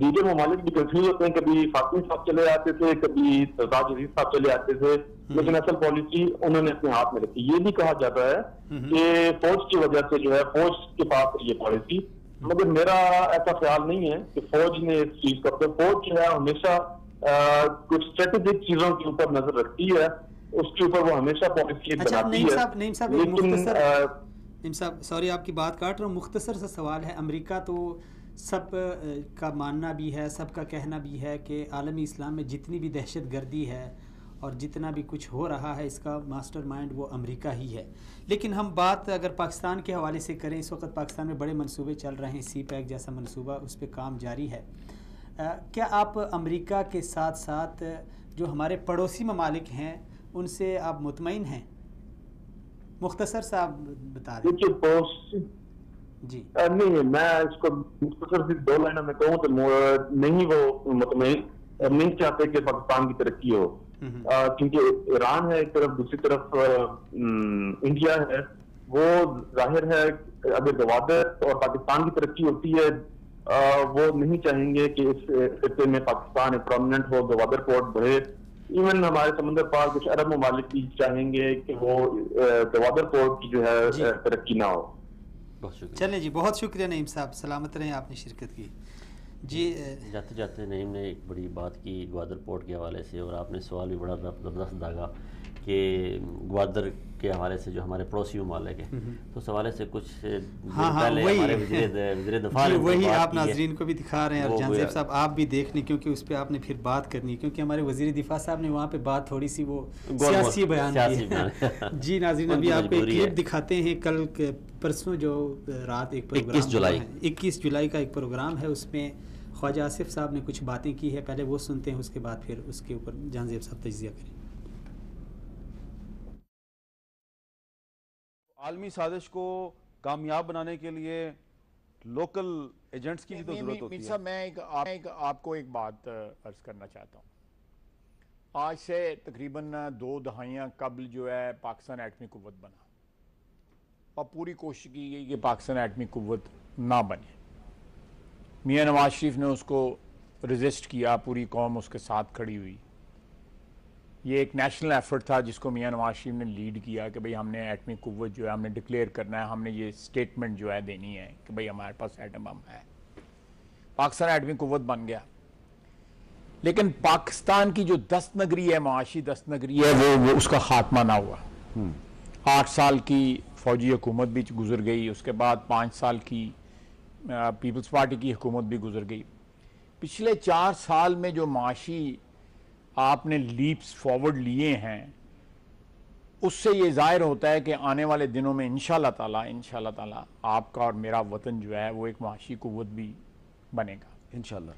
Speaker 8: دیگر ممالک بھی کنفیوز ہوتے ہیں, کبھی فاطمی صاحب چلے آتے تھے, کبھی سرتاج عزیز صاحب چلے آتے تھے, لیکن اصل پالیسی انہوں نے اپنے ہاتھ میں رکھی. یہ بھی کہا جاتا ہے کہ فوج کی وجہ سے جو ہے فوج کے پاس یہ پالیسی, مگر میرا ایسا خیال نہیں ہے کہ فوج نے اس چیز کو, فوج جو ہے ہمیشہ کچھ اسٹریٹجک چیزوں کے اوپر نظر رکھتی ہے, اس کے اوپر وہ ہمیشہ پالیسی بناتی ہے.
Speaker 2: نعیم صاحب سوری آپ کی بات کاٹ رہا ہوں, مختصر سا سوال ہے. امریکہ تو سب کا ماننا بھی ہے, سب کا کہنا بھی ہے کہ عالمی اسلام میں جتنی بھی دہشت گردی ہے اور جتنا بھی کچھ ہو رہا ہے اس کا ماسٹر مائنڈ وہ امریکہ ہی ہے. لیکن ہم بات اگر پاکستان کے حوالے سے کریں, اس وقت پاکستان میں بڑے منصوبے چل رہے ہیں, سی پیک جیسا منصوبہ, اس پہ کام جاری ہے. کیا آپ امریکہ کے ساتھ ساتھ جو ہمارے پڑوسی ممالک ہیں ان سے آپ مطمئن ہیں؟ مختصر سا آپ بتا دیں.
Speaker 8: جی نہیں, میں اس کو مختصر سے 2 لائنوں میں کہوں تو نہیں وہ مطمئن نہیں چاہتے کہ پاکستان کی ترقی ہو, کیونکہ ایران ہے ایک طرف, دوسری طرف انڈیا ہے. وہ ظاہر ہے اگر گوادر اور پاکستان کی ترقی ہوتی ہے وہ نہیں چاہیں گے کہ اس خطے میں پاکستان ایک پرومیننٹ ہو, گوادر پورٹ بڑھے. ایون ہمارے سمندر پار کچھ عرب ممالک بھی چاہیں گے کہ وہ گوادر پورٹ کی جو ہے ترقی نہ ہو.
Speaker 2: چلیں جی, بہت شکریہ نعیم صاحب, سلامت رہیں, آپ نے شرکت کی. جی
Speaker 3: جاتے جاتے نعیم نے ایک بڑی بات کی گوادر پورٹ کے حوالے سے, اور آپ نے سوال بھی بڑا زبردست داغا کہ گوادر کے حوالے سے جو ہمارے پڑوسی ممالک ہیں, تو اس حوالے سے کچھ پہلے ہمارے وزیر دفاع
Speaker 2: وہی آپ ناظرین کو بھی دکھا رہے ہیں, اور جہانزیب صاحب آپ بھی دیکھ لیں کیونکہ اس پہ آپ نے پھر بات کرنی ہے, کیونکہ ہمارے وزیر دفاع صاحب نے وہاں پہ بات تھوڑی سی وہ سیاسی بیان کی ہے. جی ناظرین ابھی آپ کو ایک کلپ دکھاتے ہیں. کل پرسوں جو رات ایک پروگرام 21 جولائی کا ایک پروگرام ہے, اس میں خواجہ آصف صاحب نے کچھ باتیں کی ہے. پہلے وہ سنتے ہیں, اس کے بعد پھر اس کے اوپر جہانزیب صاحب تجزیہ کریں.
Speaker 9: عالمی سازش کو کامیاب بنانے کے لیے لوکل ایجنٹس کی تو ضرورت ہوتی ہے.
Speaker 10: میں آپ کو ایک بات عرض کرنا چاہتا ہوں. آج سے تقریباً 2 دہائیاں قبل جو ہے پاکستان ایٹمی قوت بنا, اور پوری کوشش کی گئی کہ پاکستان ایٹمی قوت نہ بنے. میاں نواز شریف نے اس کو ریزسٹ کیا, پوری قوم اس کے ساتھ کھڑی ہوئی. یہ ایک نیشنل ایفرٹ تھا جس کو میاں نواز شریف نے لیڈ کیا کہ بھئی ہم نے ایٹمی قوت جو ہے ہم نے ڈکلیئر کرنا ہے, ہم نے یہ سٹیٹمنٹ جو ہے دینی ہے کہ بھئی ہمارے پاس ایٹم بم ہے. پاکستان ایٹمی قوت بن گیا, لیکن پاکستان کی جو دست نگری ہے, معاشی دست نگری ہے, وہ اس کا خاتمہ نہ ہوا. 8 سال کی فوجی حکومت بھی گزر گئی, اس کے بعد 5 سال کی پیپلز پارٹی کی حکومت بھی گزر گئی. پچھلے 4 سال میں جو معاشی آپ نے لیپس فارورڈ لیے ہیں, اس سے یہ ظاہر ہوتا ہے کہ آنے والے دنوں میں انشاءاللہ تعالی آپ کا اور میرا وطن جو ہے وہ ایک معاشی قوت بھی بنے گا
Speaker 9: انشاءاللہ.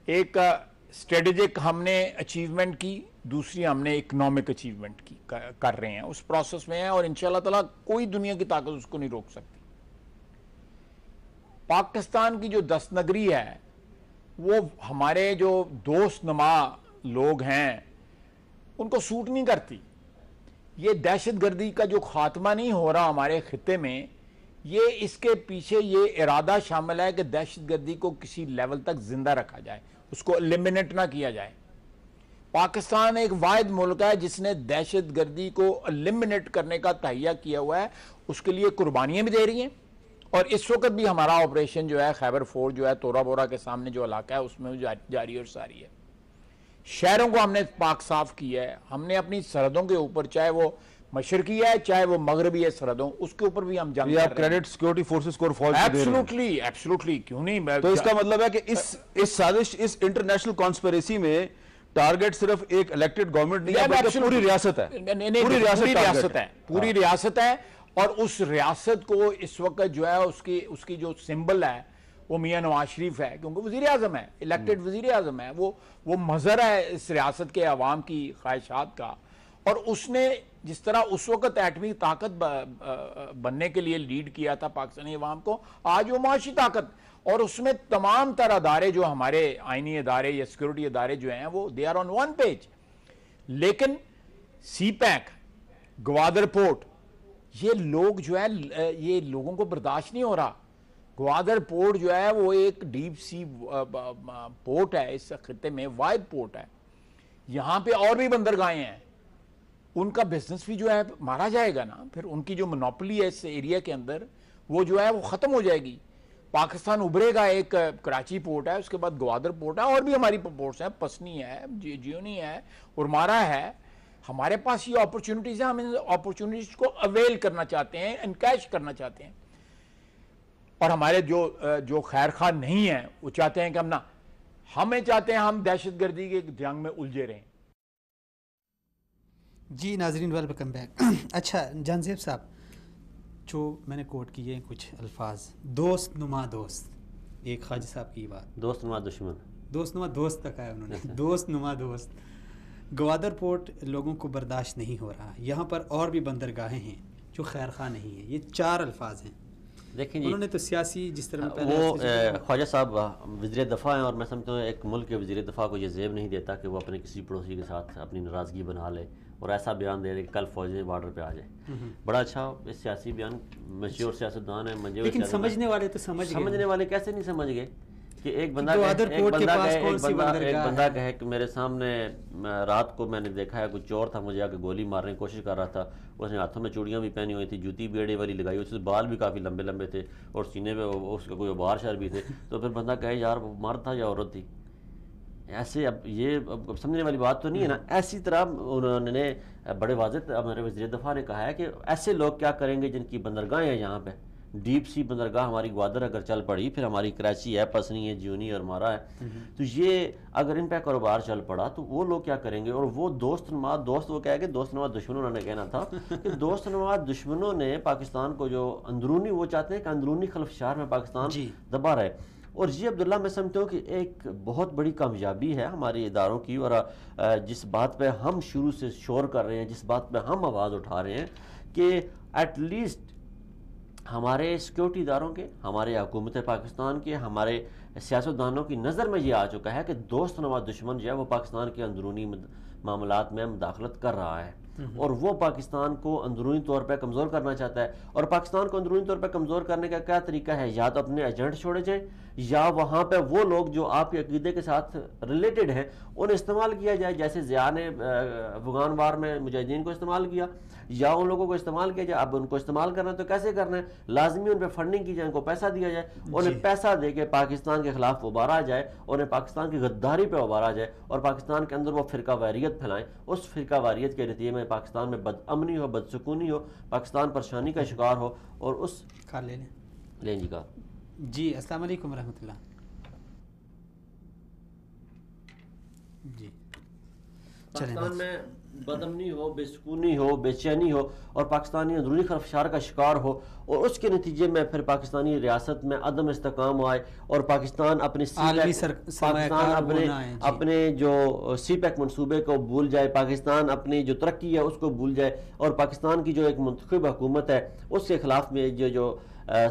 Speaker 10: ایک اسٹریٹجک ہم نے اچیومنٹ کی, دوسری ہم نے اکنامک اچیومنٹ کی کر رہے ہیں, اس پروسیس میں ہیں, اور انشاءاللہ تعالی کوئی دنیا کی طاقت اس کو نہیں روک سکتی. پاکستان کی جو دست نگری ہے وہ ہمارے جو دوست نما لوگ ہیں ان کو سوٹ نہیں کرتی. یہ دہشت گردی کا جو خاتمہ نہیں ہو رہا ہمارے خطے میں, یہ اس کے پیچھے یہ ارادہ شامل ہے کہ دہشت گردی کو کسی لیول تک زندہ رکھا جائے, اس کو ایلیمنیٹ نہ کیا جائے. پاکستان ایک واحد ملک ہے جس نے دہشت گردی کو eliminate کرنے کا تہیہ کیا ہوا ہے، اس کے لیے قربانیاں بھی دے رہی ہیں، اور اس وقت بھی ہمارا آپریشن جو ہے خیبر فورٹ جو ہے تورا بورا کے سامنے جو علاقہ ہے اس میں جاری اور ساری ہے۔ شہروں کو ہم نے پاک صاف کیا ہے، ہم نے اپنی سرحدوں کے اوپر چاہے وہ مشرقی ہے چاہے وہ مغربی ہے سرحدوں، اس کے اوپر بھی ہم جنگ
Speaker 9: یہ
Speaker 10: کر
Speaker 9: آپ
Speaker 10: رہے ہیں۔
Speaker 9: کریڈٹ سیکورٹی فورسز کو فالس دے رہے ہیں۔
Speaker 10: ایبسولوٹلی کیوں نہیں؟
Speaker 9: تو اس کا مطلب ہے کہ اس سازش، اس انٹرنیشنل کانسپیریسی میں ٹارگٹ صرف ایک الیکٹڈ گورنمنٹ نہیں ہے بلکہ پوری ریاست ہے،
Speaker 10: پوری ریاست ہے، پوری ریاست ہے، اور اس ریاست کو اس وقت جو ہے اس کی جو سمبل ہے وہ میاں نواز شریف ہے، کیونکہ وزیر اعظم ہے، الیکٹڈ وزیر اعظم ہے، وہ مظہر ہے اس ریاست کے عوام کی خواہشات کا، اور اس نے جس طرح اس وقت ایٹمی طاقت بننے کے لیے لیڈ کیا تھا پاکستانی عوام کو، آج وہ معاشی طاقت، اور اس میں تمام تر ادارے جو ہمارے آئینی ادارے یا سیکورٹی ادارے جو ہیں وہ they are on one page. لیکن سی پیک، گوادر پورٹ، یہ لوگ جو ہے یہ لوگوں کو برداشت نہیں ہو رہا۔ گوادر پورٹ جو ہے وہ ایک ڈیپ سی پورٹ ہے، اس خطے میں واحد پورٹ ہے، یہاں پہ اور بھی بندرگاہیں ہیں، ان کا بزنس بھی جو ہے مارا جائے گا نا، پھر ان کی جو منوپلی ہے اس ایریا کے اندر وہ جو ہے وہ ختم ہو جائے گی۔ پاکستان ابھرے گا، ایک کراچی پورٹ ہے، اس کے بعد گوادر پورٹ ہے، اور بھی ہماری پورٹس ہیں، پسنی ہے، جیونی ہے، ارمارا ہے، ہمارے پاس یہ اپرچونٹیز ہیں، ہم ان اپرچونٹیز کو اویل کرنا چاہتے ہیں، انکیش کرنا چاہتے ہیں، اور ہمارے جو خیر خواہ نہیں ہیں وہ چاہتے ہیں کہ ہمیں چاہتے ہیں ہم دہشت گردی کے جنگ میں الجھے رہیں۔
Speaker 2: جی ناظرین، ویلکم بیک۔ اچھا جان زیب صاحب، جو میں نے کوٹ کیے ہیں کچھ الفاظ، دوست نما دوست، ایک خواجہ صاحب کی بات،
Speaker 3: دوست نما دشمن،
Speaker 2: دوست نما دوست تک آیا انہوں نے، دوست نما دوست۔ گوادر پورٹ لوگوں کو برداشت نہیں ہو رہا، یہاں پر اور بھی بندرگاہیں ہیں جو خیر خواہ نہیں ہیں، یہ 4 الفاظ ہیں۔
Speaker 3: دیکھیں جی،
Speaker 2: انہوں نے تو سیاسی جس طرح
Speaker 3: وہ خواجہ صاحب وزیر دفاع ہیں، اور میں سمجھتا ہوں ایک ملک کے وزیر دفاع کو یہ زیب نہیں دیتا کہ وہ اپنے کسی پڑوسی کے ساتھ اپنی ناراضگی بنا لے اور ایسا بیان دے دے کہ کل فوجیں بارڈر پہ آ جائیں۔ بڑا اچھا سیاسی بیان، مشہور سیاستدان ہے،
Speaker 2: لیکن سمجھنے والے تو
Speaker 3: سمجھنے والے کیسے نہیں سمجھ گئے کہ ایک بندہ کہے کہ میرے سامنے رات کو میں نے دیکھا ہے کوئی چور تھا، مجھے آ کے گولی مارنے کی کوشش کر رہا تھا، اس نے ہاتھوں میں چوڑیاں بھی پہنی ہوئی تھی، جوتی بھی ایڑے والی لگائی ہوئی تھی، بال بھی کافی لمبے لمبے تھے، اور سینے پہ اس کا کوئی ابار شہر بھی تھے، تو پھر بندہ کہے یار وہ مرد تھا یا عورت تھی؟ ایسے اب یہ سمجھنے والی بات تو نہیں ہے نا۔ ایسی طرح انہوں نے بڑے واضح ہمارے وزیر دفاع نے کہا ہے کہ ایسے لوگ کیا کریں گے جن کی بندرگاہیں ہیں یہاں پہ، ڈیپ سی بندرگاہ ہماری گوادر اگر چل پڑی، پھر ہماری کراچی ہے، پسنی ہے، جیونی اور مارا ہے، تو یہ اگر ان پہ کاروبار چل پڑا تو وہ لوگ کیا کریں گے؟ اور وہ دوست نما دوست، وہ کہہ کہ دوست نما دشمنوں، انہوں نے کہنا تھا کہ دوست نما دشمنوں نے پاکستان کو جو اندرونی، وہ چاہتے ہیں کہ اندرونی خلفشار میں پاکستان دبا رہے، اور یہ عبداللہ میں سمجھتا ہوں کہ ایک بہت بڑی کامیابی ہے ہمارے اداروں کی، اور جس بات پہ ہم شروع سے شور کر رہے ہیں، جس بات پہ ہم آواز اٹھا رہے ہیں کہ ایٹ لیسٹ ہمارے سیکورٹی اداروں کے، ہمارے حکومت پاکستان کے، ہمارے سیاستدانوں کی نظر میں یہ آ چکا ہے کہ دوست نما دشمن جو ہے وہ پاکستان کے اندرونی معاملات میں مداخلت کر رہا ہے، اور وہ پاکستان کو اندرونی طور پہ کمزور کرنا چاہتا ہے۔ اور پاکستان کو اندرونی طور پہ کمزور کرنے کا کیا طریقہ ہے؟ یا تو اپنے ایجنٹ چھوڑے جائیں، یا وہاں پہ وہ لوگ جو آپ کے عقیدے کے ساتھ ریلیٹڈ ہیں انہیں استعمال کیا جائے، جیسے ضیاء نے افغان وار میں مجاہدین کو استعمال کیا، یا ان لوگوں کو استعمال کیا جائے۔ اب ان کو استعمال کرنا تو کیسے کرنا ہے؟ لازمی ان پہ فنڈنگ کی جائے، ان کو پیسہ دیا جائے، انہیں پیسہ دے کے پاکستان کے خلاف ابھارا جائے، انہیں پاکستان کی غداری پہ ابھارا جائے، اور پاکستان کے اندر وہ فرقہ واریت پھیلائیں۔ اس فرقہ واریت کے نتیجے میں پاکستان میں بد امنی ہو، بد سکونی ہو، پاکستان پریشانی کا شکار ہو، اور اس لیں جی کا
Speaker 2: جی السلام علیکم ورحمۃ اللہ۔ جی
Speaker 3: پاکستان میں بدامنی ہو، بے سکونی ہو، بے چینی ہو، اور پاکستانی اندرونی خلفشار کا شکار ہو، اور اس کے نتیجے میں پھر پاکستانی ریاست میں عدم استحکام آئے، اور پاکستان اپنے جو سی پیک منصوبے کو بھول جائے، پاکستان اپنی جو ترقی ہے اس کو بھول جائے، اور پاکستان کی جو ایک منتخب حکومت ہے اس کے خلاف میں جو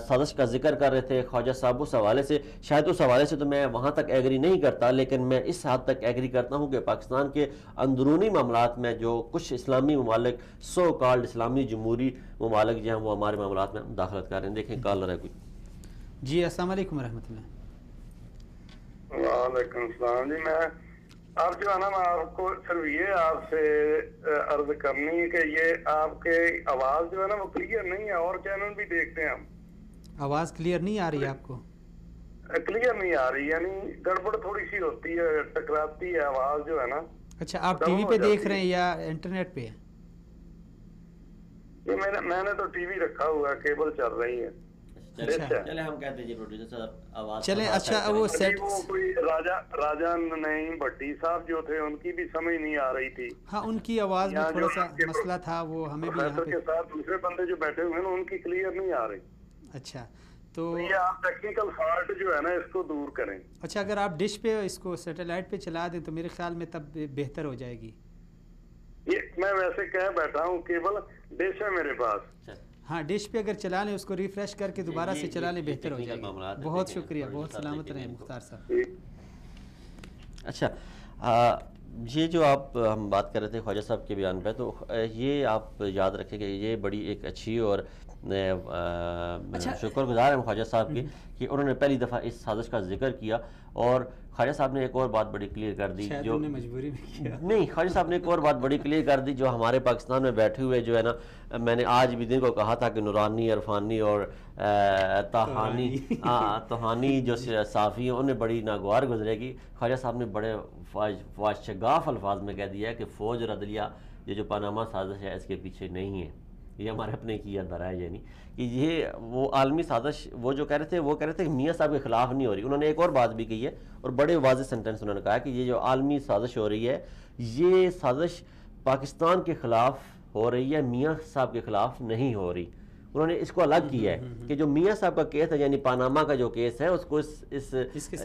Speaker 3: سازش کا ذکر کر رہے تھے خواجہ صاحب، اس حوالے سے شاید اس حوالے سے تو میں وہاں تک ایگری نہیں کرتا، لیکن میں اس حد تک ایگری کرتا ہوں کہ پاکستان کے اندرونی معاملات میں جو کچھ اسلامی ممالک، سو کالڈ اسلامی جمہوری ممالک جو ہیں وہ ہمارے معاملات میں مداخلت کر رہے ہیں۔ دیکھیں کالر ہے کوئی۔
Speaker 2: جی السلام علیکم ورحمۃ اللہ۔
Speaker 4: وعلیکم السلام جی، میں آپ جو ہے نا میں آپ کو صرف یہ آپ سے عرض کرنی ہے کہ یہ آپ کے آواز جو ہے نا وہ کلیئر نہیں ہے، اور چینل بھی دیکھتے ہیں ہم،
Speaker 2: آواز کلیئر نہیں آ رہی ہے آپ کو؟
Speaker 4: کلیئر نہیں آ رہی، یعنی گڑبڑ تھوڑی سی ہوتی ہے، ٹکراتی ہے آواز جو ہے نا۔
Speaker 2: اچھا آپ ٹی وی پہ دیکھ رہے ہیں یا انٹرنیٹ پہ؟
Speaker 4: یہ میں نے تو ٹی وی رکھا ہوا ہے، کیبل چل رہی ہے۔
Speaker 3: چلے ہم کہتے ہیں پروڈیوسر صاحب آواز
Speaker 2: چلیں اچھا وہ سیٹ
Speaker 4: کوئی راجہ نہیں بھٹی صاحب جو تھے ان کی بھی سمجھ نہیں آ رہی تھی،
Speaker 2: ہاں ان کی آواز میں تھوڑا سا مسئلہ تھا، وہ ہمیں بھی یہاں
Speaker 4: کے ساتھ دوسرے بندے جو بیٹھے ہوئے ہیں ان کی کلیئر نہیں آ رہی۔
Speaker 2: اچھا تو
Speaker 4: یہ آپ ٹیکنیکل فالٹ جو ہے نا اس کو دور کریں۔
Speaker 2: اچھا اگر آپ ڈش پہ اس کو سیٹلائٹ پہ چلا دیں تو میرے خیال میں تب بہتر ہو جائے گی۔
Speaker 4: یہ میں ویسے کہہ بیٹھا ہوں کیبل ڈش ہے میرے پاس،
Speaker 2: ہاں ڈش پہ اگر چلا لیں اس کو ریفریش کر کے دوبارہ سے چلا لیں بہتر ہو جائے گا۔ بہت شکریہ، بہت سلامت رہیں مختار صاحب۔
Speaker 3: اچھا یہ جو آپ ہم بات کر رہے تھے خواجہ صاحب کے بیان پہ، تو یہ آپ یاد رکھیں کہ یہ بڑی ایک اچھی اور شکر گزار ہیں خواجہ صاحب کی کہ انہوں نے پہلی دفعہ اس سازش کا ذکر کیا، اور خواجہ صاحب نے ایک اور بات بڑی کلیئر کر دی جو
Speaker 2: مجبوری میں کیا
Speaker 3: نہیں، خواجہ صاحب نے ایک اور بات بڑی کلیئر کر دی جو ہمارے پاکستان میں بیٹھے ہوئے جو ہے نا، میں نے آج بھی دن کو کہا تھا کہ نورانی، عرفانی اور توہانی جو صحافی ہیں انہیں بڑی ناگوار گزرے گی۔ خواجہ صاحب نے بڑے شگاف الفاظ میں کہہ دیا ہے کہ فوج اور عدلیہ یہ جو پاناما سازش ہے اس کے پیچھے نہیں ہے، یہ ہمارے اپنے کی اندر ہے، یعنی کہ یہ وہ عالمی سازش وہ جو کہہ رہے تھے کہ میاں صاحب کے خلاف نہیں ہو رہی۔ انہوں نے ایک اور بات بھی کہی ہے اور بڑے واضح سینٹنس انہوں نے کہا کہ یہ جو عالمی سازش ہو رہی ہے یہ سازش پاکستان کے خلاف ہو رہی ہے، میاں صاحب کے خلاف نہیں ہو رہی۔ انہوں نے اس کو الگ کیا ہے کہ جو میاں صاحب کا کیس ہے یعنی پاناما کا جو کیس ہے اس کو اس کے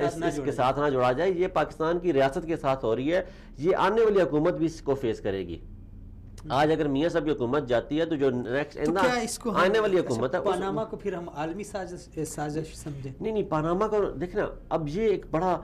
Speaker 3: ساتھ نہ جوڑا جائے، یہ پاکستان کی ریاست کے ساتھ ہو رہی ہے، یہ آنے والی حکومت بھی اس کو فیس کرے گی۔ آج اگر میاں صاحب کی حکومت جاتی ہے تو جو نیکسٹ آنے والی حکومت ہے
Speaker 2: پاناما کو پھر ہم عالمی سازش سمجھیں؟
Speaker 3: نہیں، پاناما کو دیکھنا اب یہ ایک بڑا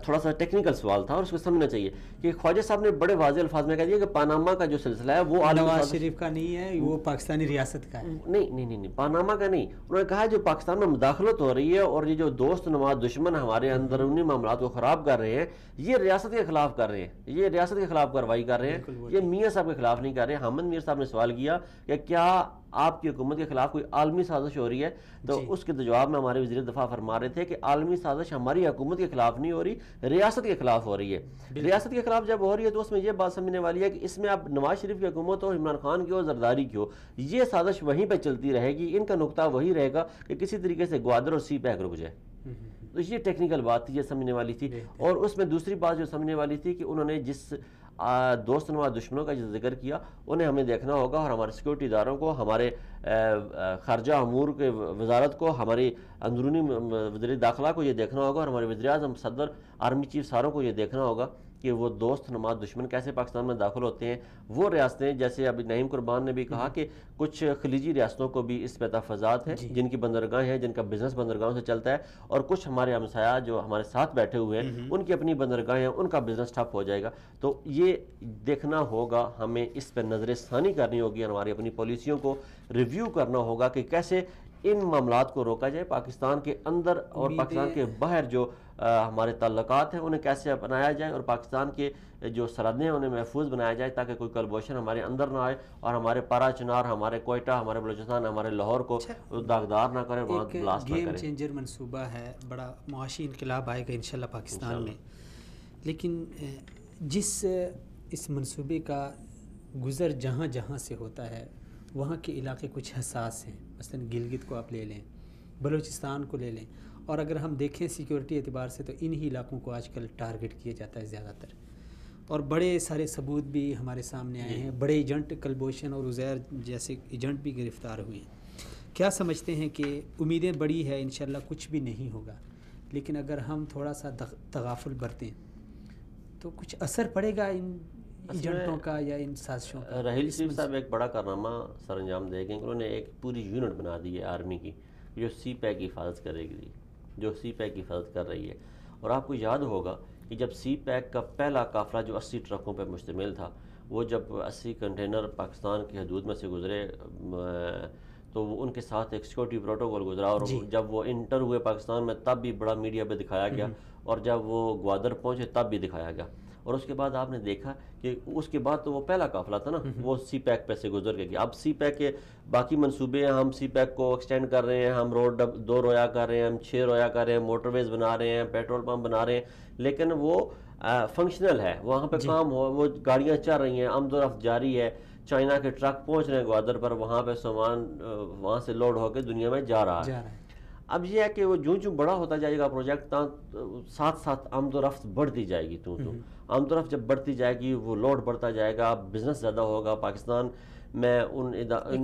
Speaker 3: تھوڑا سا ٹیکنیکل سوال تھا اور اس کو سمجھنا چاہیے کہ خواجہ صاحب نے بڑے واضح الفاظ میں کہہ دیا کہ پاناما کا جو سلسلہ ہے وہ
Speaker 2: نواز شریف کا نہیں ہے، وہ پاکستانی ریاست کا ہے۔
Speaker 3: نہیں، پاناما کا نہیں، انہوں نے کہا جو پاکستان میں مداخلت ہو رہی ہے اور یہ جو دوست نواز دشمن ہمارے اندرونی معاملات کو خراب کر رہے ہیں یہ ریاست کے خلاف کر رہے ہیں، یہ ریاست کے خلاف کارروائی کر رہے ہیں، یہ میاں صاحب کے خلاف نہیں کر رہے ہیں۔ حامد میر صاحب نے سوال کیا کہ کیا آپ کی حکومت کے خلاف کوئی عالمی سازش ہو رہی ہے، تو اس کے جواب میں ہمارے وزیر دفاع فرما رہے تھے کہ عالمی سازش ہماری حکومت کے خلاف نہیں ہو رہی، ریاست کے خلاف ہو رہی ہے۔ ریاست کے خلاف جب ہو رہی ہے تو اس میں یہ بات سمجھنے والی ہے کہ اس میں اب نواز شریف کی حکومت ہو، عمران خان کی ہو، زرداری کی ہو، یہ سازش وہیں پہ چلتی رہے گی، ان کا نقطہ وہی رہے گا کہ کسی طریقے سے گوادر اور سی پیک رک جائے۔ تو یہ ٹیکنیکل بات تھی، یہ سمجھنے والی تھی۔ اور اس میں دوسری بات جو سمجھنے والی تھی کہ انہوں نے جس دوست نواز دشمنوں کا جو ذکر کیا انہیں ہمیں دیکھنا ہوگا، اور ہمارے سیکورٹی اداروں کو، ہمارے خارجہ امور کے وزارت کو، ہماری اندرونی وزیر داخلہ کو یہ دیکھنا ہوگا، اور ہمارے وزیر اعظم، صدر، آرمی چیف ساروں کو یہ دیکھنا ہوگا کہ وہ دوست نماز دشمن کیسے پاکستان میں داخل ہوتے ہیں۔ وہ ریاستیں جیسے ابھی نعیم قربان نے بھی کہا کہ کچھ خلیجی ریاستوں کو بھی اس پہ تحفظات ہیں جن کی بندرگاہیں ہیں، جن کا بزنس بندرگاہوں سے چلتا ہے، اور کچھ ہمارے ہمسایہ جو ہمارے ساتھ بیٹھے ہوئے ہیں ان کی اپنی بندرگاہیں ہیں، ان کا بزنس ٹھپ ہو جائے گا۔ تو یہ دیکھنا ہوگا، ہمیں اس پہ نظر ثانی کرنی ہوگی، ہماری اپنی پالیسیوں کو ریویو کرنا ہوگا کہ کیسے ان معاملات کو روکا جائے، پاکستان کے اندر اور پاکستان کے باہر جو ہمارے تعلقات ہیں انہیں کیسے اپنایا جائے، اور پاکستان کے جو سرحدیں ہیں انہیں محفوظ بنایا جائے تاکہ کوئی کلبوشن ہمارے اندر نہ آئے اور ہمارے پارا چنار، ہمارے کوئٹہ، ہمارے بلوچستان، ہمارے لاہور کو داغدار نہ کرے، وہاں بلاسٹ نہ کرے۔
Speaker 2: گیم چینجر منصوبہ ہے، بڑا معاشی انقلاب آئے گا انشاءاللہ پاکستان میں، لیکن جس اس منصوبے کا گزر جہاں جہاں سے ہوتا ہے وہاں کے علاقے کچھ حساس ہیں، مثلا گلگت کو آپ لے لیں، بلوچستان کو لے لیں، اور اگر ہم دیکھیں سیکیورٹی اعتبار سے تو انہی علاقوں کو آج کل ٹارگٹ کیا جاتا ہے زیادہ تر، اور بڑے سارے ثبوت بھی ہمارے سامنے آئے ہیں، بڑے ایجنٹ کلبوشن اور عزیر جیسے ایجنٹ بھی گرفتار ہوئے ہیں۔ کیا سمجھتے ہیں کہ امیدیں بڑی ہے انشاءاللہ کچھ بھی نہیں ہوگا، لیکن اگر ہم تھوڑا سا تغافل برتیں تو کچھ اثر پڑے گا ان ایجنٹوں کا یا ان سازشوں کا؟
Speaker 3: راحیل شریف صاحب ایک بڑا کارنامہ سر انجام دے گئے کہ انہوں نے ایک پوری یونٹ بنا دی ہے آرمی کی جو سی پیک کی حفاظت کرے گی، جو سی پیک کی حفاظت کر رہی ہے۔ اور آپ کو یاد ہوگا کہ جب سی پیک کا پہلا قافلہ جو 80 ٹرکوں پہ مشتمل تھا، وہ جب 80 کنٹینر پاکستان کی حدود میں سے گزرے تو وہ ان کے ساتھ ایک سیکورٹی پروٹوکول گزرا، اور جب وہ انٹر ہوئے پاکستان میں تب بھی بڑا میڈیا پہ دکھایا گیا، اور جب وہ گوادر پہنچے تب بھی دکھایا گیا. اور اس کے بعد آپ نے دیکھا کہ اس کے بعد تو وہ پہلا قافلہ تھا نا، وہ سی پیک پہ سے گزر کے گیا. اب سی پیک کے باقی منصوبے ہیں، ہم سی پیک کو ایکسٹینڈ کر رہے ہیں، ہم روڈ 2 رویا کر رہے ہیں، ہم 6 رویا کر رہے ہیں، موٹر ویز بنا رہے ہیں، پیٹرول پمپ بنا رہے ہیں، لیکن وہ فنکشنل ہے، وہاں پہ کام ہو، وہ گاڑیاں چل رہی ہیں، آمد و رفت جاری ہے، چائنا کے ٹرک پہنچ رہے ہیں گوادر پر، وہاں پہ سامان وہاں سے لوڈ ہو کے دنیا میں جا رہا ہے. اب یہ ہے کہ وہ جوں بڑا ہوتا جائے گا پروجیکٹ، ساتھ ساتھ آمد و رفت بڑھتی جائے گی. تو آمد و رفت جب بڑھتی جائے گی، وہ لوڈ بڑھتا جائے گا، بزنس زیادہ ہوگا. پاکستان میں ان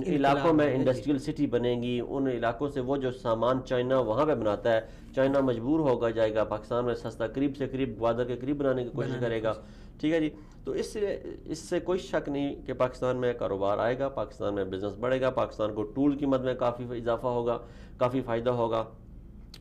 Speaker 3: علاقوں میں انڈسٹریل سٹی بنے گی، ان علاقوں سے وہ جو سامان چائنا وہاں پہ بناتا ہے، چائنا مجبور ہوگا جائے گا پاکستان میں سستا، قریب سے قریب گوادر کے قریب بنانے کی کوشش کرے گا. ٹھیک ہے جی. تو اس سے کوئی شک نہیں کہ پاکستان میں کاروبار آئے گا، پاکستان میں بزنس بڑھے گا، پاکستان کو ٹول قیمت میں کافی اضافہ ہوگا، کافی فائدہ ہوگا.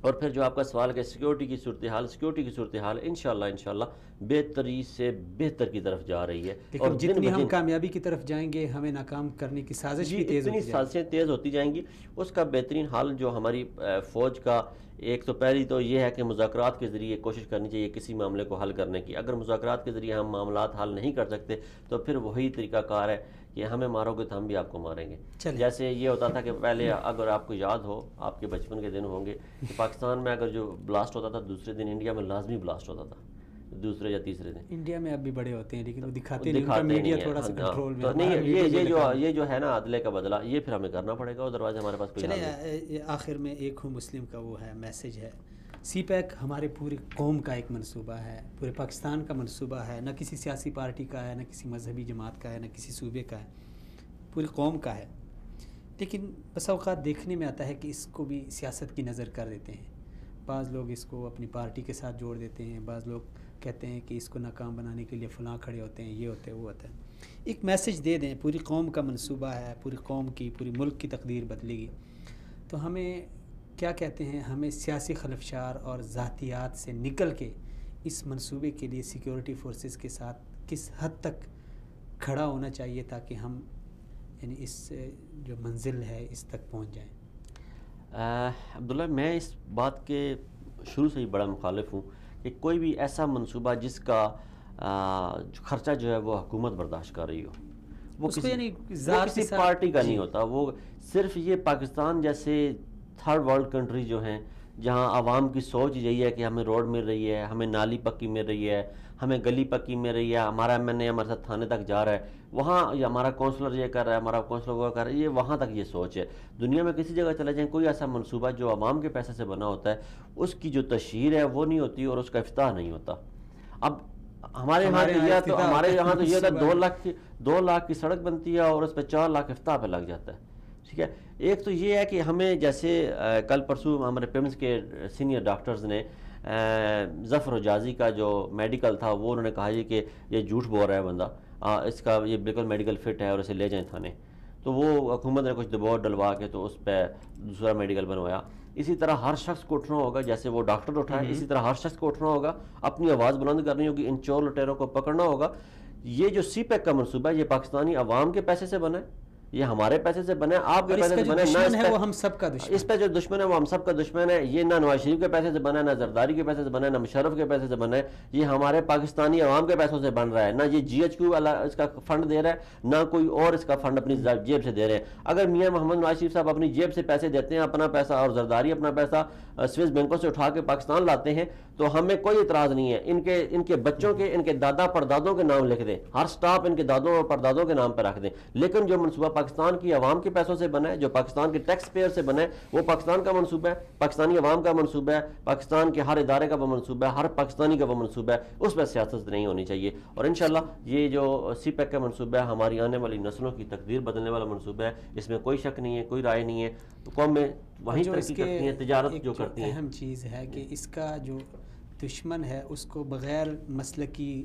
Speaker 3: اور پھر جو آپ کا سوال ہے کہ سیکورٹی کی صورتحال انشاءاللہ بہتری سے بہتر کی طرف جا رہی ہے.
Speaker 2: اور جتنی ہم کامیابی کی طرف جائیں گے، ہمیں ناکام کرنے کی سازش بھی تیز ہوتی جائے گی.
Speaker 3: سازشیں تیز ہوتی جائیں گی. اس کا بہترین حل جو ہماری فوج کا ایک تو پہلی تو یہ ہے کہ مذاکرات کے ذریعے کوشش کرنی چاہیے کسی معاملے کو حل کرنے کی. اگر مذاکرات کے ذریعے ہم معاملات حل نہیں کر سکتے تو پھر وہی طریقہ کار ہے کہ ہمیں مارو گے تو ہم بھی آپ کو ماریں گے. جیسے یہ ہوتا تھا کہ پہلے اگر آپ کو یاد ہو، آپ کے بچپن کے دن ہوں گے کہ پاکستان میں اگر جو بلاسٹ ہوتا تھا دوسرے دن انڈیا میں لازمی بلاسٹ ہوتا تھا، دوسرے یا تیسرے دن.
Speaker 2: انڈیا میں اب بھی بڑے ہوتے ہیں لیکن وہ دکھاتے نہیں، میڈیا تھوڑا سا کنٹرول میں
Speaker 3: نہیں. یہ جو ہے نا عدلے کا بدلہ، یہ پھر ہمیں کرنا پڑے گا، ادروائز ہمارے پاس کوئی.
Speaker 2: چلے آخر میں ایک ہوں مسلم کا وہ ہے میسج ہے، سی پیک ہمارے پوری قوم کا ایک منصوبہ ہے، پورے پاکستان کا منصوبہ ہے، نہ کسی سیاسی پارٹی کا ہے، نہ کسی مذہبی جماعت کا ہے، نہ کسی صوبے کا ہے، پوری قوم کا ہے. لیکن بس اوقات دیکھنے میں آتا ہے کہ اس کو بھی سیاست کی نظر کر دیتے ہیں. بعض لوگ اس کو اپنی پارٹی کے ساتھ جوڑ دیتے ہیں، بعض لوگ کہتے ہیں کہ اس کو ناکام بنانے کے لیے فلاں کھڑے ہوتے ہیں، یہ ہوتے ہیں وہ ہوتا ہے. ایک میسج دے دیں، پوری قوم کا منصوبہ ہے، پوری قوم کی، پوری ملک کی تقدیر بدلے گی. تو ہمیں کیا کہتے ہیں، ہمیں سیاسی خلفشار اور ذاتیات سے نکل کے اس منصوبے کے لیے سیکیورٹی فورسز کے ساتھ کس حد تک کھڑا ہونا چاہیے تاکہ ہم یعنی اس جو منزل ہے اس تک پہنچ جائیں.
Speaker 3: عبداللہ میں اس بات کے شروع سے ہی بڑا مخالف ہوں کہ کوئی بھی ایسا منصوبہ جس کا خرچہ جو ہے وہ حکومت برداشت کر رہی ہو، وہ کسی پارٹی کا نہیں ہوتا. وہ صرف یہ پاکستان جیسے تھرڈ ورلڈ کنٹری جو ہیں جہاں عوام کی سوچ یہی ہے کہ ہمیں روڈ مل رہی ہے، ہمیں نالی پکی مل رہی ہے، ہمیں گلی پکی مل رہی ہے، ہمارا ایم این اے ہمارے ساتھ تھانے تک جا رہا ہے، وہاں ہمارا کونسلر یہ کر رہا ہے، ہمارا کونسلر وہ کر رہا ہے، یہ وہاں تک یہ سوچ ہے. دنیا میں کسی جگہ چلے جائیں، کوئی ایسا منصوبہ جو عوام کے پیسے سے بنا ہوتا ہے اس کی جو تشہیر ہے وہ نہیں ہوتی اور اس کا افتتاح نہیں ہوتا. اب ہمارے یہاں تو یہ ہوتا ہے 2 لاکھ کی سڑک بنتی ہے اور اس پہ 4 لاکھ افتتاح پہ لگ جاتا ہے. ٹھیک ہے. ایک تو یہ ہے کہ ہمیں جیسے کل پرسوں ہمارے پیمنٹس کے سینئر ڈاکٹرز نے ظفر حجازی کا جو میڈیکل تھا وہ انہوں نے کہا کہ یہ جھوٹ بول رہا ہے بندہ، اس کا یہ بالکل میڈیکل فٹ ہے اور اسے لے جائیں تھانے. تو وہ حکومت نے کچھ دباؤ ڈلوا کے تو اس پہ دوسرا میڈیکل بنوایا. اسی طرح ہر شخص کو اٹھنا ہوگا، جیسے وہ ڈاکٹر اٹھا ہے اسی طرح ہر شخص کو اٹھنا ہوگا، اپنی آواز بلند کرنی ہوگی، ان چور لٹیروں کو پکڑنا ہوگا. یہ جو سی پیک کا منصوبہ ہے یہ پاکستانی عوام کے پیسے سے بنا ہے، یہ ہمارے پیسے سے بنے، آپ کے پیسے سے بنے.
Speaker 2: وہ ہم سب کا دشمن،
Speaker 3: اس پہ جو دشمن ہے وہ ہم سب کا دشمن ہے. یہ نہ نواز شریف کے پیسے سے بنا ہے، نہ زرداری کے پیسے سے بنا ہے، نہ مشرف کے پیسے سے بنا ہے. یہ ہمارے پاکستانی عوام کے پیسوں سے بن رہا ہے. نہ یہ جی ایچ کیو والا اس کا فنڈ دے رہا ہے، نہ کوئی اور اس کا فنڈ اپنی جیب سے دے رہے ہیں. اگر میاں محمد نواز شریف صاحب اپنی جیب سے پیسے دیتے ہیں، اپنا پیسہ، اور زرداری اپنا پیسہ سوئس بینکوں سے اٹھا کے پاکستان لاتے ہیں تو ہمیں کوئی اعتراض نہیں ہے. ان کے بچوں کے، ان کے دادا پردادوں کے نام لکھ دیں، ہر سٹاپ ان کے دادوں اور پردادوں کے نام پہ رکھ دیں. لیکن جو منصوبہ پاکستان کی عوام کے پیسوں سے بنا ہے، جو پاکستان کے ٹیکس پیئر سے بنا ہے، وہ پاکستان کا منصوبہ ہے، پاکستانی عوام کا منصوبہ ہے، پاکستان کے ہر ادارے کا وہ منصوبہ ہے، ہر پاکستانی کا وہ منصوبہ ہے. اس پہ سیاست نہیں ہونی چاہیے. اور انشاءاللہ یہ جو سی پیک کا منصوبہ ہے ہماری آنے والی نسلوں کی تقدیر بدلنے والا منصوبہ ہے. اس میں کوئی شک نہیں ہے، کوئی رائے نہیں ہے. قوم میں وہیں ترقی کرتی ہیں، تجارت جو کرتی ہیں.
Speaker 2: اہم چیز ہے کہ اس کا جو دشمن ہے اس کو بغیر مسلکی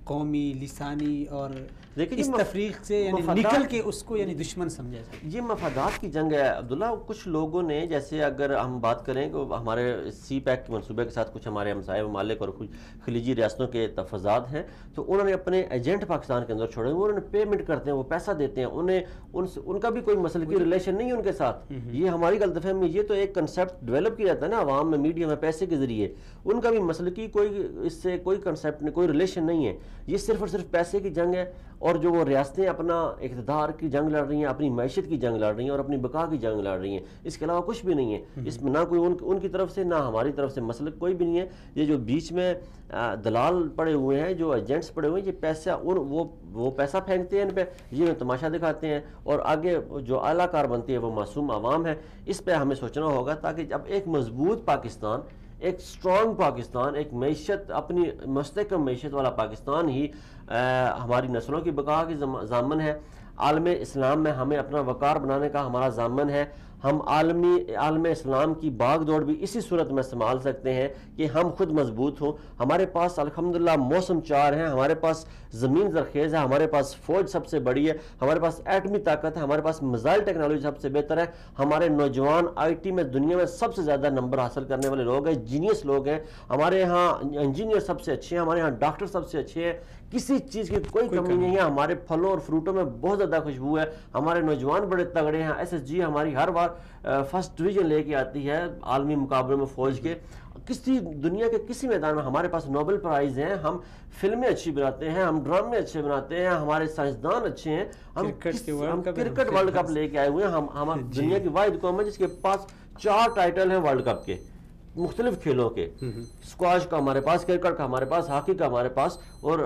Speaker 2: قومی لسانی اور
Speaker 3: دیکھیں
Speaker 2: اس تفریق سے یعنی نکل کے اس کو یعنی دشمن سمجھا جائے.
Speaker 3: یہ مفادات کی جنگ ہے عبداللہ. کچھ لوگوں نے, جیسے اگر ہم بات کریں کہ ہمارے سی پیک کے منصوبے کے ساتھ کچھ ہمارے ہمسائے ممالک اور کچھ خلیجی ریاستوں کے تفاضات ہیں, تو انہوں نے اپنے ایجنٹ پاکستان کے اندر چھوڑے ہوئے, انہوں نے پیمنٹ کرتے ہیں, وہ پیسہ دیتے ہیں, انہیں ان کا بھی کوئی مسلکی ریلیشن نہیں ہے ان کے ساتھ. یہ ہماری غلط فہمی. یہ تو ایک کنسیپٹ ڈیولپ کیا جاتا ہے نا عوام میں, میڈیا میں, پیسے کے ذریعے. ان کا بھی مسلکی کوئی اس سے کوئی کنسیپٹ نہیں, کوئی ریلیشن نہیں ہے. یہ صرف اور صرف پیسے کی جنگ ہے, اور جو وہ ریاستیں اپنا اقتدار کی جنگ لڑ رہی ہیں, اپنی معیشت کی جنگ لڑ رہی ہیں اور اپنی بقا کی جنگ لڑ رہی ہیں. اس کے علاوہ کچھ بھی نہیں ہے. اس میں نہ کوئی ان کی طرف سے نہ ہماری طرف سے مسلک کوئی بھی نہیں ہے. یہ جو بیچ میں دلال پڑے ہوئے ہیں, جو ایجنٹس پڑے ہوئے ہیں, یہ پیسہ وہ پیسہ پھینکتے ہیں ان پہ, یہ تماشا دکھاتے ہیں, اور آگے جو اعلیٰ کار بنتی ہے وہ معصوم عوام ہے. اس پہ ہمیں سوچنا ہوگا, تاکہ جب ایک مضبوط پاکستان, ایک سٹرونگ پاکستان, ایک معیشت, اپنی مستحکم معیشت والا پاکستان ہی ہماری نسلوں کی بقا کی ضامن ہے. عالم اسلام میں ہمیں اپنا وقار بنانے کا ہمارا ضامن ہے. ہم عالم اسلام کی باغ دوڑ بھی اسی صورت میں استعمال سکتے ہیں کہ ہم خود مضبوط ہوں. ہمارے پاس الحمدللہ موسم 4 ہیں, ہمارے پاس زمین زرخیز ہے, ہمارے پاس فوج سب سے بڑی ہے, ہمارے پاس ایٹمی طاقت ہے, ہمارے پاس میزائل ٹیکنالوجی سب سے بہتر ہے. ہمارے نوجوان آئی ٹی میں دنیا میں سب سے زیادہ نمبر حاصل کرنے والے لوگ ہیں, جینیس لوگ ہیں. ہمارے ہاں انجینئر سب سے اچھے ہیں, ہمارے ہاں ڈاکٹر سب سے اچھے ہیں. کسی چیز کی کوئی کمی نہیں ہے. ہمارے پھلوں اور فروٹوں میں بہت زیادہ خوشبو ہے. ہمارے نوجوان بڑے تگڑے ہیں. ایس ایس جی ہماری ہر بار فرسٹ ڈویژن لے کے آتی ہے عالمی مقابلوں میں فوج کے. کسی دنیا کے کسی میدان میں ہمارے پاس نوبل پرائز ہیں. ہم فلمیں اچھی بناتے ہیں, ہم ڈرامے اچھے بناتے ہیں, ہمارے سائنسدان اچھے ہیں. ہم کرکٹ ورلڈ کپ لے کے آئے ہوئے ہیں. ہم دنیا کی واحد قوم ہے جس کے پاس 4 ٹائٹل ہیں ورلڈ کپ کے, مختلف کھیلوں کے. اسکواش کا ہمارے پاس, کرکٹ کا ہمارے پاس, ہاکی کا ہمارے پاس, اور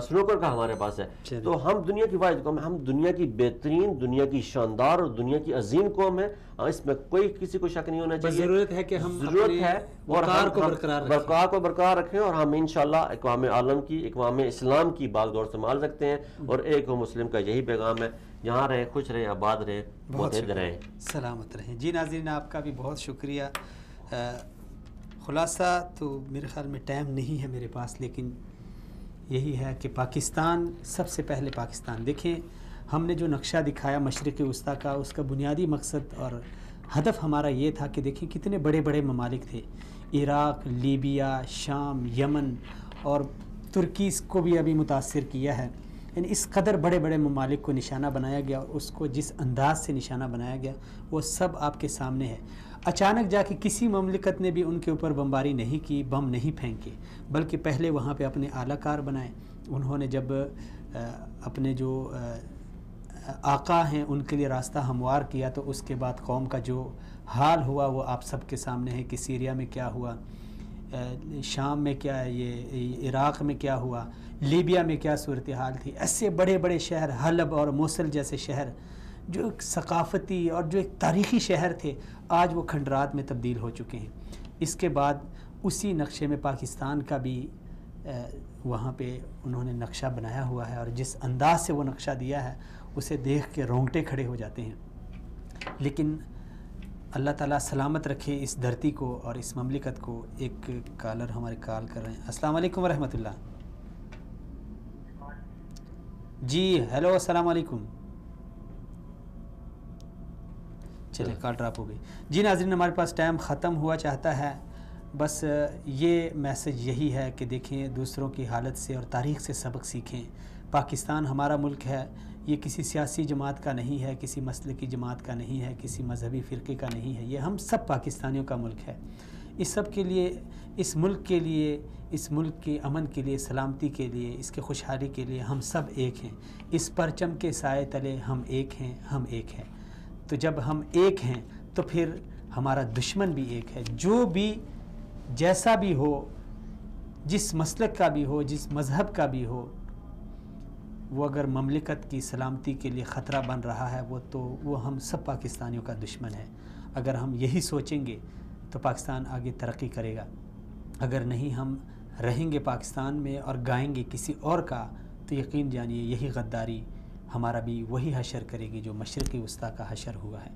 Speaker 3: سنوکر کا ہمارے پاس ہے. تو ہم دنیا کی واحد قوم ہیں. ہم دنیا کی بہترین, دنیا کی شاندار اور دنیا کی عظیم قوم ہے. اس میں کوئی کسی کو شک نہیں ہونا چاہیے.
Speaker 2: ضرورت ہے کہ ہم
Speaker 3: وقار کو برقرار رکھیں, اور ہم انشاءاللہ اقوام عالم کی, اقوام اسلام کی باغ دور سنبھال سکتے ہیں. اور ایک ہو مسلم کا یہی پیغام ہے. یہاں رہیں, خوش رہیں, آباد رہیں, متحد رہیں,
Speaker 2: سلامت رہیں. جی ناظرین, آپ کا بھی بہت شکریہ. خلاصہ تو میرے خیال میں ٹائم نہیں ہے میرے پاس, لیکن یہی ہے کہ پاکستان, سب سے پہلے پاکستان. دیکھیں ہم نے جو نقشہ دکھایا مشرق وسطیٰ کا, اس کا بنیادی مقصد اور ہدف ہمارا یہ تھا کہ دیکھیں کتنے بڑے بڑے ممالک تھے. عراق, لیبیا, شام, یمن اور ترکی کو بھی ابھی متاثر کیا ہے. یعنی اس قدر بڑے بڑے ممالک کو نشانہ بنایا گیا, اور اس کو جس انداز سے نشانہ بنایا گیا وہ سب آپ کے سامنے ہے. اچانک جا کے کسی مملکت نے بھی ان کے اوپر بمباری نہیں کی, بم نہیں پھینکے, بلکہ پہلے وہاں پہ اپنے اعلیٰ کار بنائے. انہوں نے جب اپنے جو آقا ہیں ان کے لیے راستہ ہموار کیا, تو اس کے بعد قوم کا جو حال ہوا وہ آپ سب کے سامنے ہے کہ سیریا میں کیا ہوا, شام میں کیا ہے, یہ عراق میں کیا ہوا, لیبیا میں کیا صورتحال تھی. ایسے بڑے بڑے شہر, حلب اور موصل جیسے شہر جو ایک ثقافتی اور جو ایک تاریخی شہر تھے, آج وہ کھنڈرات میں تبدیل ہو چکے ہیں. اس کے بعد اسی نقشے میں پاکستان کا بھی وہاں پہ انہوں نے نقشہ بنایا ہوا ہے, اور جس انداز سے وہ نقشہ دیا ہے اسے دیکھ کے رونگٹے کھڑے ہو جاتے ہیں. لیکن اللہ تعالیٰ سلامت رکھے اس دھرتی کو اور اس مملکت کو. ایک کالر ہمارے کال کر رہے ہیں. السلام علیکم ورحمۃ اللہ. جی ہیلو, السلام علیکم. چلے کال ڈراپ ہو گئی. جی ناظرین, ہمارے پاس ٹائم ختم ہوا چاہتا ہے. بس یہ میسج یہی ہے کہ دیکھیں دوسروں کی حالت سے اور تاریخ سے سبق سیکھیں. پاکستان ہمارا ملک ہے, یہ کسی سیاسی جماعت کا نہیں ہے, کسی مسلکی جماعت کا نہیں ہے, کسی مذہبی فرقے کا نہیں ہے. یہ ہم سب پاکستانیوں کا ملک ہے. اس سب کے لیے, اس ملک کے لیے, اس ملک کے امن کے لیے, سلامتی کے لیے, اس کے خوشحالی کے لیے ہم سب ایک ہیں. اس پرچم کے سائے تلے ہم ایک ہیں, ہم ایک ہیں. تو جب ہم ایک ہیں تو پھر ہمارا دشمن بھی ایک ہے. جو بھی جیسا بھی ہو, جس مسلک کا بھی ہو, جس مذہب کا بھی ہو, وہ اگر مملکت کی سلامتی کے لیے خطرہ بن رہا ہے وہ ہم سب پاکستانیوں کا دشمن ہے. اگر ہم یہی سوچیں گے تو پاکستان آگے ترقی کرے گا. اگر نہیں ہم رہیں گے پاکستان میں اور گائیں گے کسی اور کا, تو یقین جانیے یہی غداری ہمارا بھی وہی حشر کرے گی جو مشرقی وسطیٰ کا حشر ہوا ہے.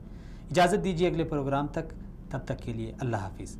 Speaker 2: اجازت دیجیے اگلے پروگرام تک, تب تک کے لیے اللہ حافظ.